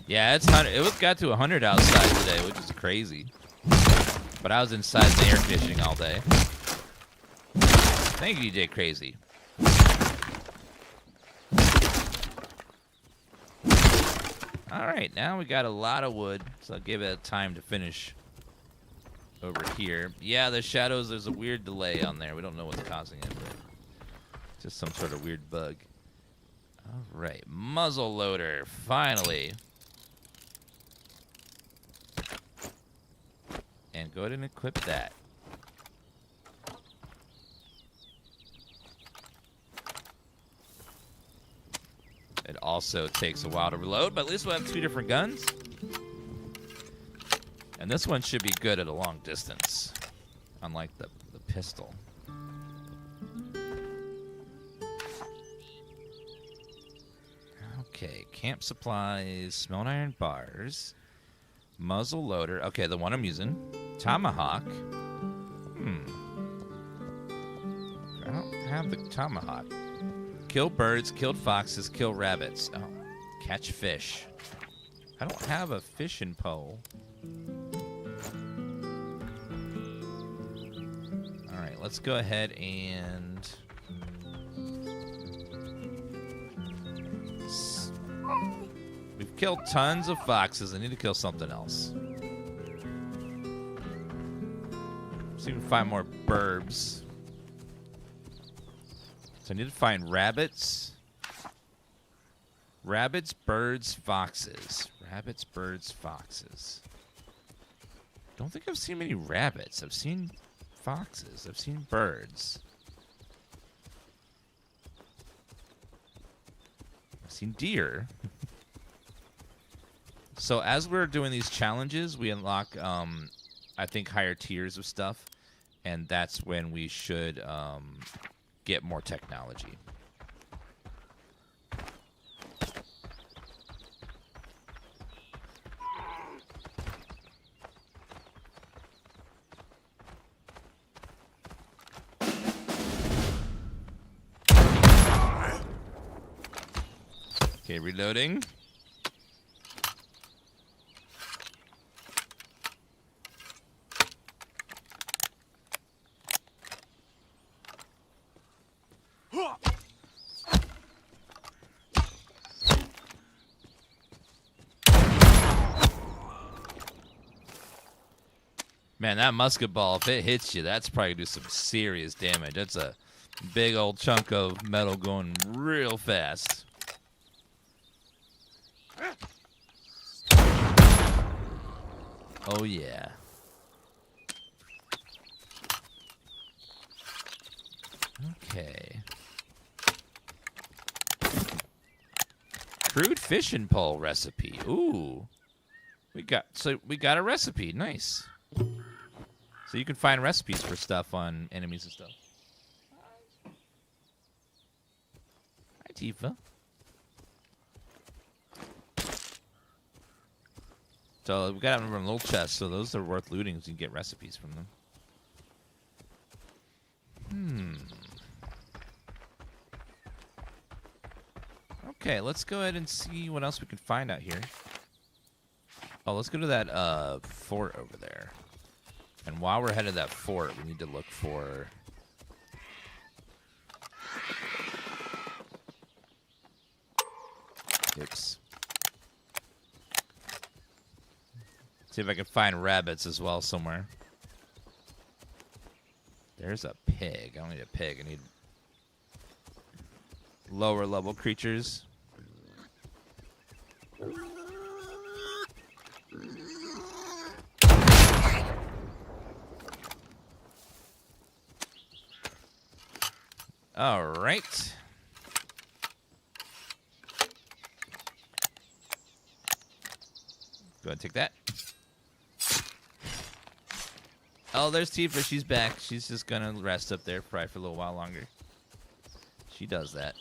Yeah, it's 100. It got to 100 outside today, which is crazy. But I was inside in the air conditioning all day. Thank you, DJ Crazy. All right, now we got a lot of wood, so I'll give it time to finish over here. Yeah, the shadows, there's a weird delay on there. We don't know what's causing it, but just some sort of weird bug. All right, muzzle loader, finally. And go ahead and equip that. It also takes a while to reload, but at least we'll have 2 different guns. And this one should be good at a long distance, unlike the pistol. Okay, camp supplies, smelt iron bars, muzzle loader. Okay, the one I'm using. Tomahawk. I don't have the tomahawk. Kill birds, killed foxes, kill rabbits. Oh, catch fish. I don't have a fishing pole. All right, let's go ahead and... We've killed tons of foxes. I need to kill something else. See if we can find more burbs. So I need to find rabbits. Rabbits, birds, foxes. Rabbits, birds, foxes. Don't think I've seen many rabbits. I've seen foxes. I've seen birds. I've seen deer. So as we're doing these challenges, we unlock, I think, higher tiers of stuff. And that's when we should get more technology. Okay, reloading. Man, that musket ball, if it hits you, that's probably going to do some serious damage. That's a big old chunk of metal going real fast. Oh, yeah. Okay. Crude fishing pole recipe. Ooh. We got a recipe. Nice. So you can find recipes for stuff on enemies and stuff. Hi, Tifa. So we got them from little chests, so those are worth looting so you can get recipes from them. Okay, let's go ahead and see what else we can find out here. Oh, let's go to that fort over there. And while we're headed to that fort, we need to look for... Oops. See if I can find rabbits as well somewhere. There's a pig. I don't need a pig. I need lower level creatures. All right. Go ahead and take that. Oh, there's Tifa. She's back. She's just going to rest up there probably for a little while longer. She does that.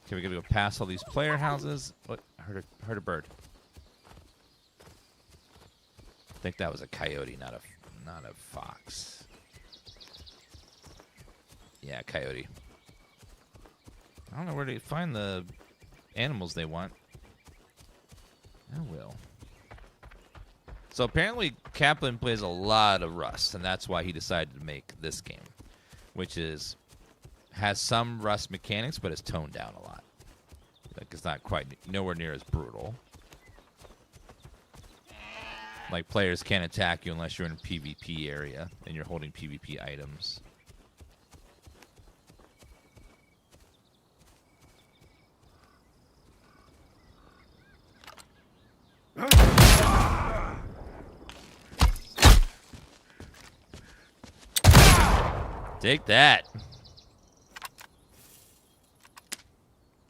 Okay, we got to go past all these player houses. What? I heard a bird. I think that was a coyote, not a fox. Yeah, coyote. I don't know where to find the animals they want. I will. So apparently Kaplan plays a lot of Rust, and that's why he decided to make this game, which has some Rust mechanics, but it's toned down a lot. Like, it's not quite nowhere near as brutal. Like, players can't attack you unless you're in a PvP area and you're holding PvP items. Take that.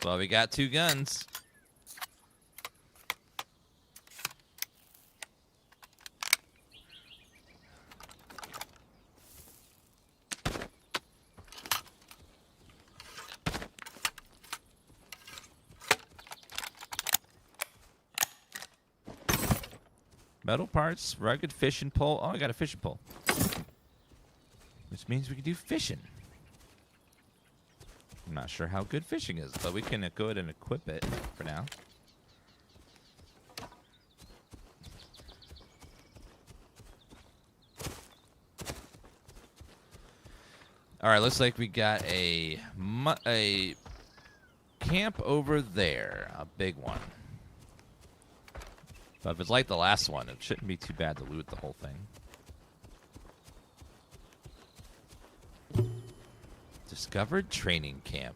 Well, we got 2 guns. Metal parts, rugged fishing pole. Oh, I got a fishing pole. Which means we can do fishing. I'm not sure how good fishing is, but we can go ahead and equip it for now. All right, looks like we got a camp over there, a big one. But if it's like the last one, it shouldn't be too bad to loot the whole thing. Discovered training camp.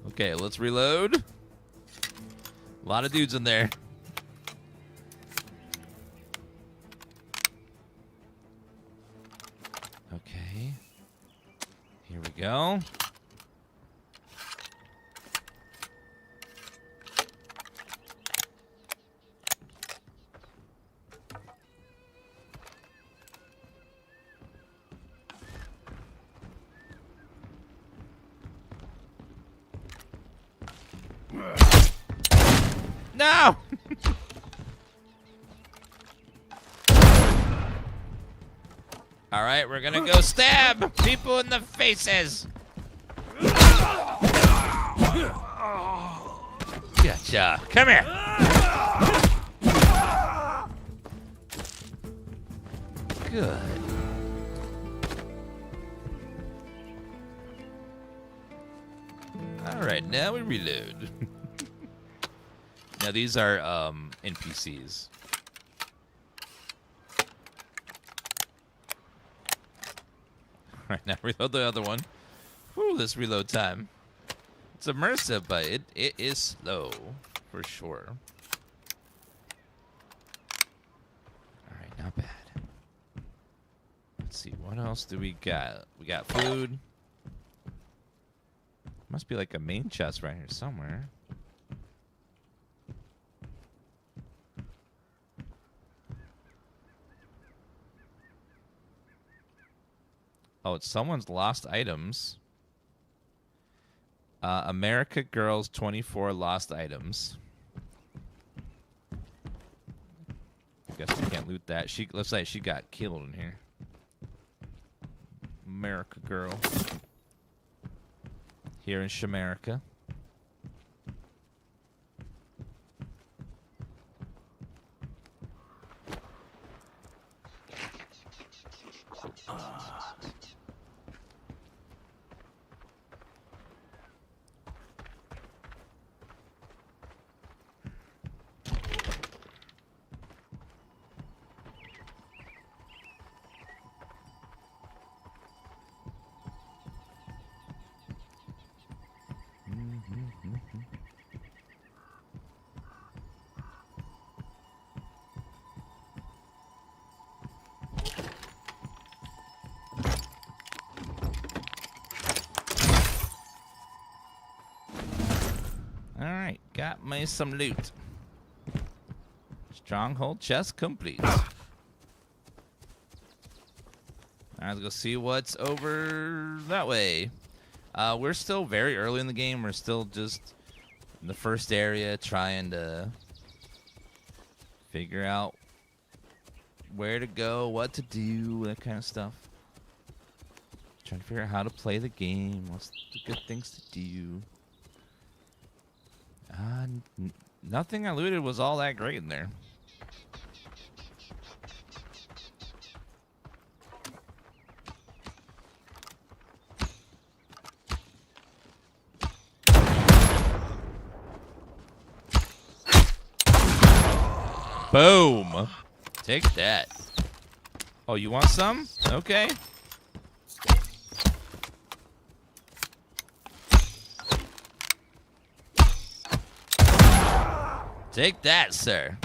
Okay, let's reload. A lot of dudes in there. Okay. Here we go. No! All right, we're gonna go stab people in the faces. Gotcha. Come here. Good. All right, now we reload. Now these are NPCs. All right, now reload the other one. Whew, this reload time. It's immersive, but it is slow for sure. All right, not bad. Let's see, what else do we got? We got food. Must be like a main chest right here somewhere. Oh, it's someone's lost items. America Girls 24 lost items. Guess we can't loot that. She looks like she got killed in here. America Girl. Here in Shamerica. Alright, got me some loot. Stronghold chest complete. Alright, let's go see what's over that way. We're still very early in the game. We're still just in the first area trying to figure out where to go, what to do, that kind of stuff. Trying to figure out how to play the game, what's the good things to do. Nothing I looted was all that great in there. Boom! Take that. Oh, you want some? Okay. Take that, sir.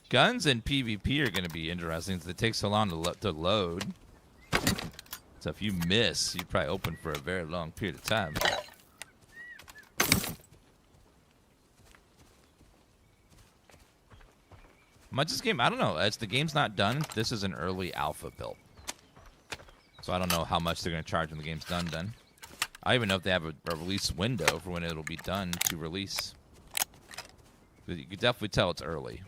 Guns and PvP are going to be interesting since it takes so long to load. So if you miss, you probably open for a very long period of time. Much this game, I don't know. As the game's not done, this is an early alpha build. So I don't know how much they're going to charge when the game's done. I don't even know if they have a release window for when it'll be done to release. But you can definitely tell it's early.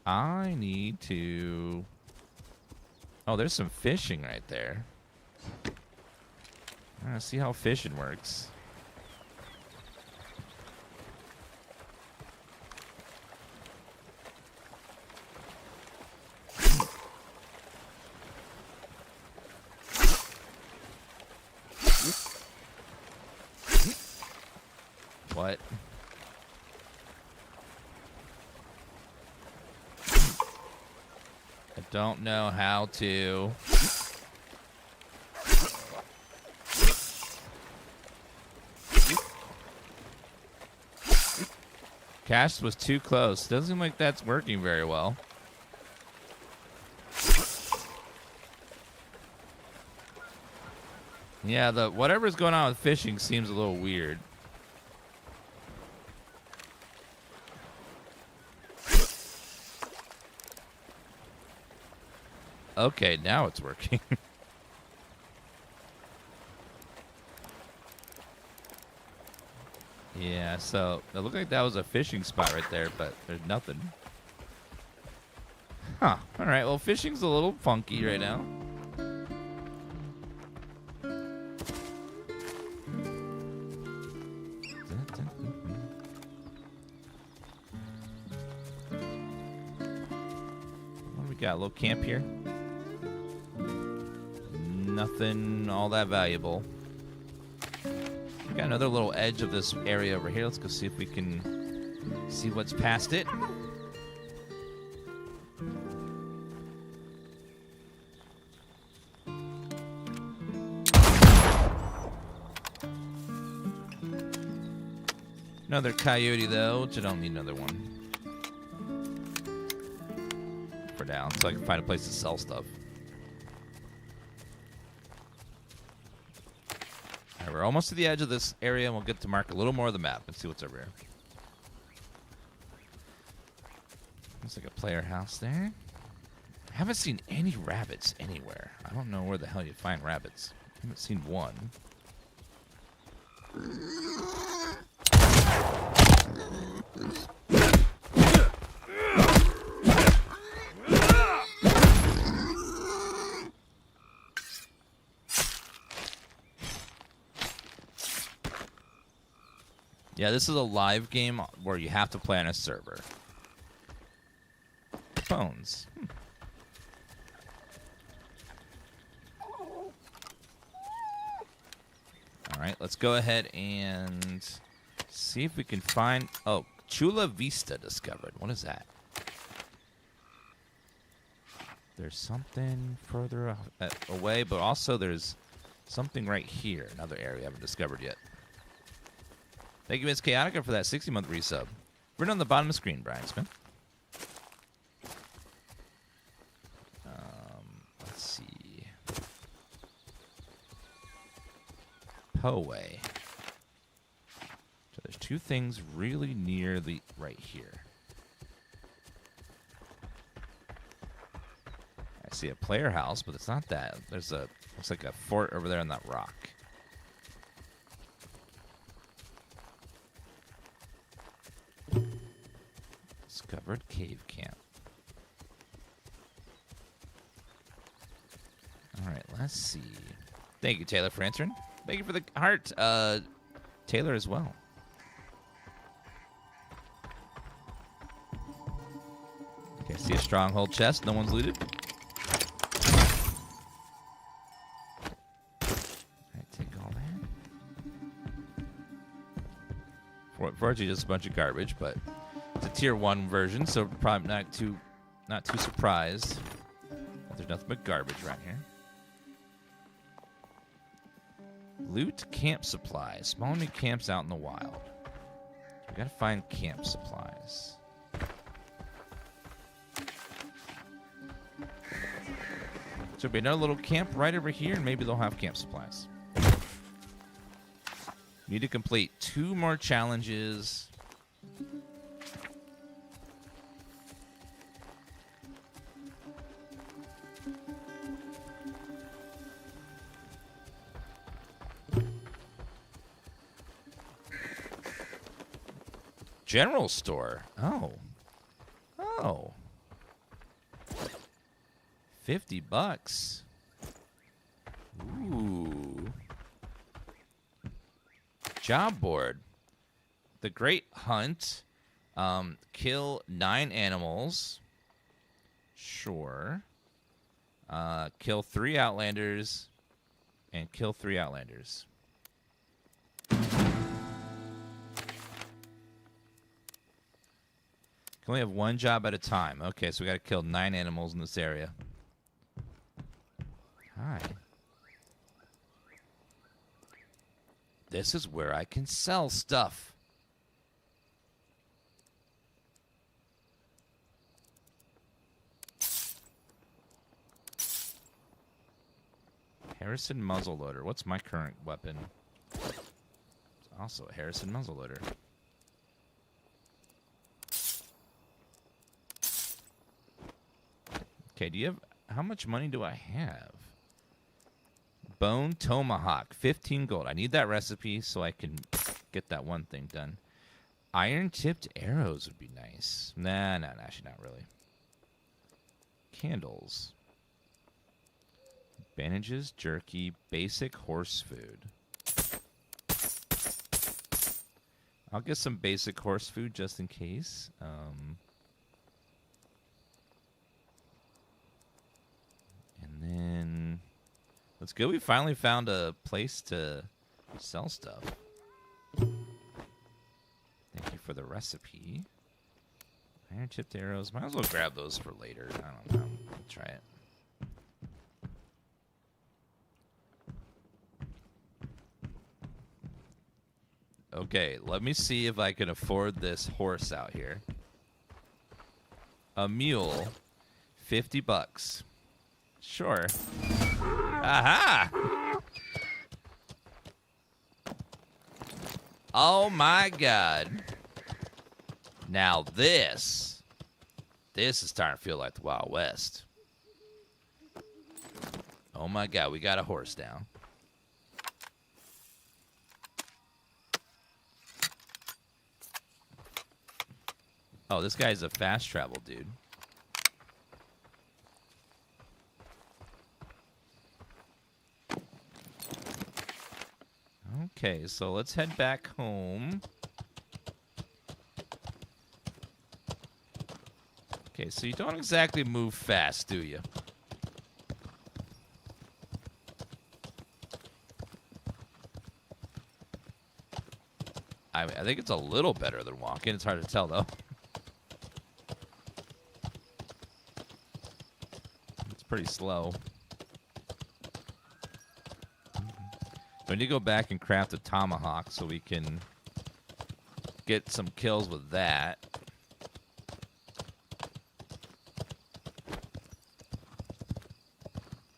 I need to... Oh, there's some fishing right there. See how fishing works. What? I don't know how to... Cast was too close. Doesn't seem like that's working very well. Yeah, whatever's going on with fishing seems a little weird. Okay, now it's working. Yeah, so it looked like that was a fishing spot right there, but there's nothing. Huh. All right, well, fishing's a little funky right now. What do we got? A little camp here? Nothing all that valuable. Got another little edge of this area over here. Let's go see if we can see what's past it. Another coyote, though, which I don't need another one. for now, so I can find a place to sell stuff. All right, we're almost to the edge of this area, and we'll get to mark a little more of the map and see what's over here. Looks like a player house there. I haven't seen any rabbits anywhere. I don't know where the hell you find rabbits. I haven't seen one. Yeah, this is a live game where you have to play on a server. Phones. All right, let's go ahead and see if we can find... Oh, Chula Vista discovered. What is that? There's something further away, but also there's something right here. Another area I haven't discovered yet. Thank you, Ms. Chaotica, for that 60-month resub. Written on the bottom of the screen, Brian Smith. Let's see. Poway. So there's two things really near the right here. I see a player house, but it's not that. There's a looks like a fort over there on that rock. Discovered cave camp. All right, let's see. Thank you, Taylor, for answering. Thank you for the heart, Taylor, as well. Okay, I see a stronghold chest. No one's looted. All right, take all that. Fortunately, just a bunch of garbage, but it's a tier 1 version, so probably not too surprised. There's nothing but garbage around here. Loot camp supplies. Small new camps out in the wild. We gotta find camp supplies. So there'll be another little camp right over here, and maybe they'll have camp supplies. Need to complete 2 more challenges. General store. Oh. Oh. $50. Ooh. Job board. The Great Hunt. Kill 9 animals. Sure. Kill 3 outlanders. And kill 3 outlanders. Can only have 1 job at a time. Okay, so we got to kill 9 animals in this area. Hi. This is where I can sell stuff. Harrison muzzleloader. What's my current weapon? It's also a Harrison muzzleloader. Okay, do you have... How much money do I have? Bone Tomahawk, 15 gold. I need that recipe so I can get that one thing done. Iron-tipped arrows would be nice. Nah, actually not really. Candles. Bandages, jerky, basic horse food. I'll get some basic horse food just in case. And then... Let's go. We finally found a place to sell stuff. Thank you for the recipe. Iron-tipped arrows. Might as well grab those for later. I don't know. I'll try it. Okay, let me see if I can afford this horse out here. A mule, $50. Sure. Aha! Oh my god. Now this is starting to feel like the Wild West. Oh my god, we got a horse now. Oh, this guy's a fast travel dude. Okay, so let's head back home. Okay, so you don't exactly move fast, do you? I think it's a little better than walking. It's hard to tell, though. It's pretty slow. We need to go back and craft a tomahawk so we can get some kills with that.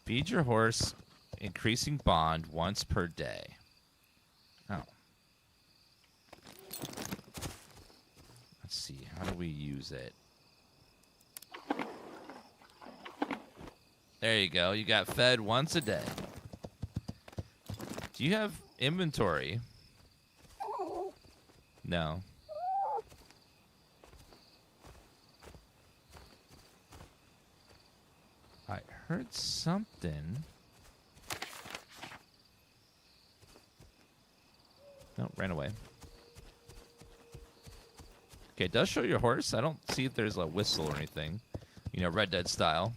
Feed your horse, increasing bond once per day. Oh. Let's see. How do we use it? There you go. You got fed once a day. Do you have inventory? No. I heard something. No, ran away. Okay, it does show your horse. I don't see if there's a whistle or anything. You know, Red Dead style.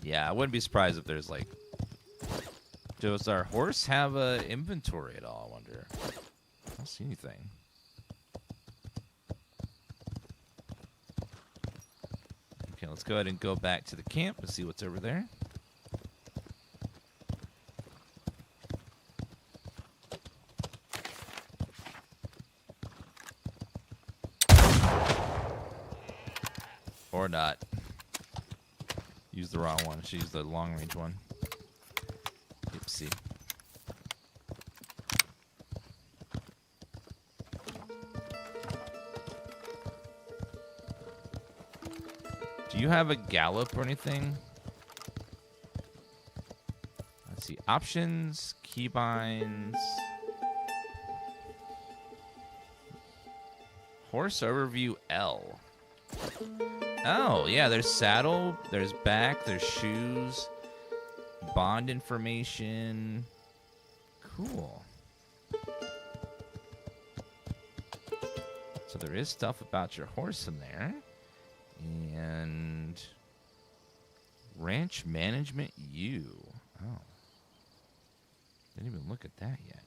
Yeah, I wouldn't be surprised if there's like... Does our horse have a inventory at all, I wonder? I don't see anything. Okay, let's go ahead and go back to the camp and see what's over there. Or not. Use the wrong one. She used the long-range one. Oopsie. Do you have a gallop or anything? Let's see. Options, keybinds. Horse overview L. Oh, yeah, there's saddle, there's back, there's shoes, bond information. Cool. So there is stuff about your horse in there. And ranch management U. Oh. Didn't even look at that yet.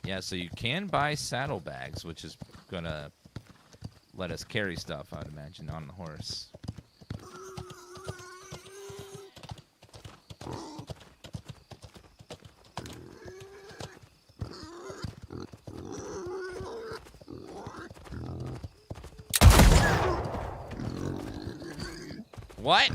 Yeah, so you can buy saddlebags, which is going to let us carry stuff, I would imagine, on the horse. What?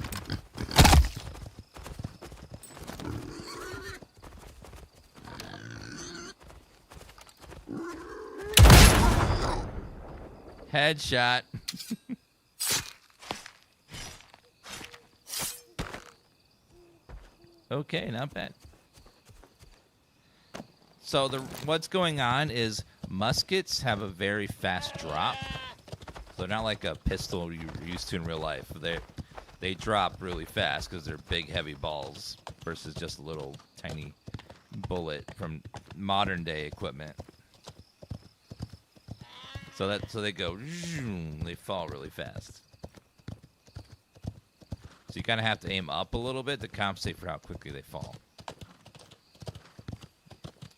Headshot. Okay, not bad. So what's going on is muskets have a very fast drop. So they're not like a pistol you're used to in real life. They drop really fast because they're big, heavy balls versus just a little tiny bullet from modern day equipment. So they go, they fall really fast. So you kind of have to aim up a little bit to compensate for how quickly they fall.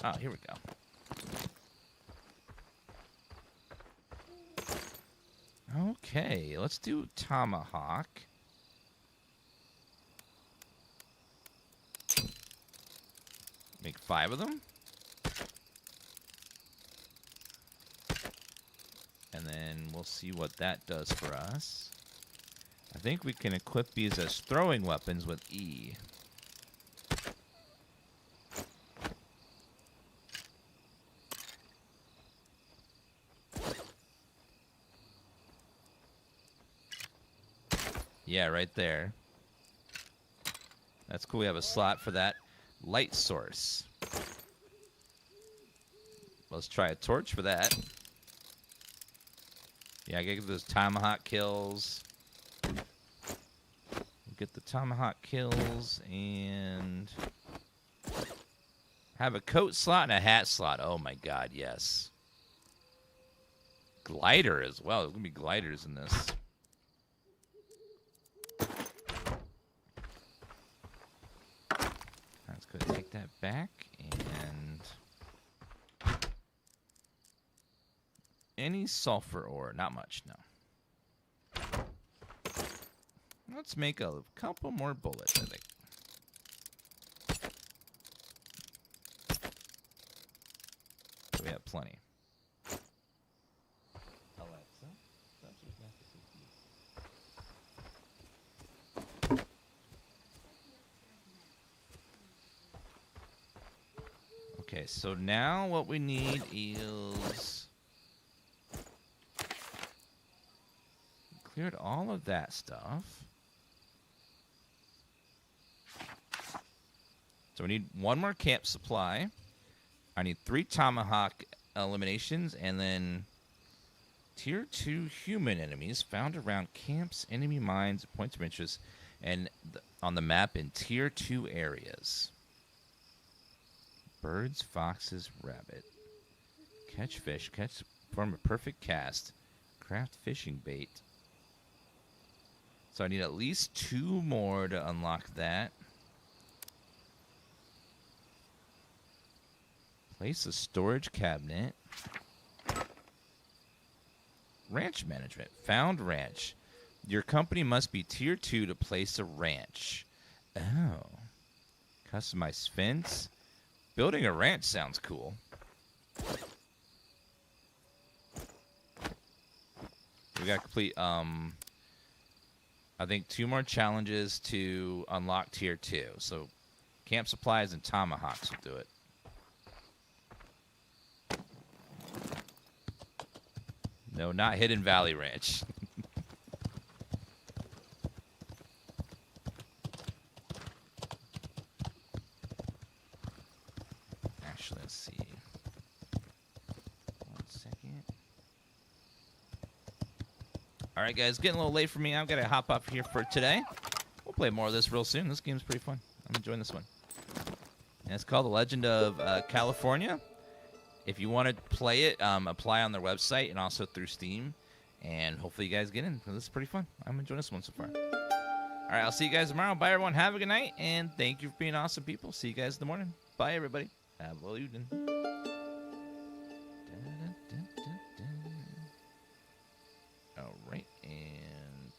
Oh, here we go. Okay, let's do tomahawk. 5 of them. And then we'll see what that does for us. I think we can equip these as throwing weapons with E. Yeah, right there. That's cool. We have a slot for that light source. Let's try a torch for that. Yeah, I gotta get those tomahawk kills. Get the tomahawk kills and have a coat slot and a hat slot. Oh my god, yes. Glider as well. There's gonna be gliders in this. Let's go take that back and any sulfur ore. Not much, no. Let's make a couple more bullets, I think. So we have plenty. Alexa, okay, so now what we need is... cleared all of that stuff. So we need 1 more camp supply. I need 3 tomahawk eliminations, and then tier 2 human enemies found around camps, enemy mines, points of interest, and on the map in tier 2 areas. Birds, foxes, rabbit. Catch fish, form a perfect cast. Craft fishing bait. So I need at least 2 more to unlock that. Place a storage cabinet. Ranch management. Found ranch. Your company must be tier 2 to place a ranch. Oh. Customized fence. Building a ranch sounds cool. We got to complete, I think 2 more challenges to unlock tier 2. So camp supplies and tomahawks will do it. No, not Hidden Valley Ranch. Actually, let's see. 1 second. All right, guys, getting a little late for me. I've got to hop off here for today. We'll play more of this real soon. This game's pretty fun. I'm enjoying this one. And it's called The Legend of California. If you want to play it, apply on their website and also through Steam. And hopefully you guys get in, because this is pretty fun. I'm enjoying this one so far. All right, I'll see you guys tomorrow. Bye, everyone. Have a good night. And thank you for being awesome people. See you guys in the morning. Bye, everybody. Have a little evening. All right, and...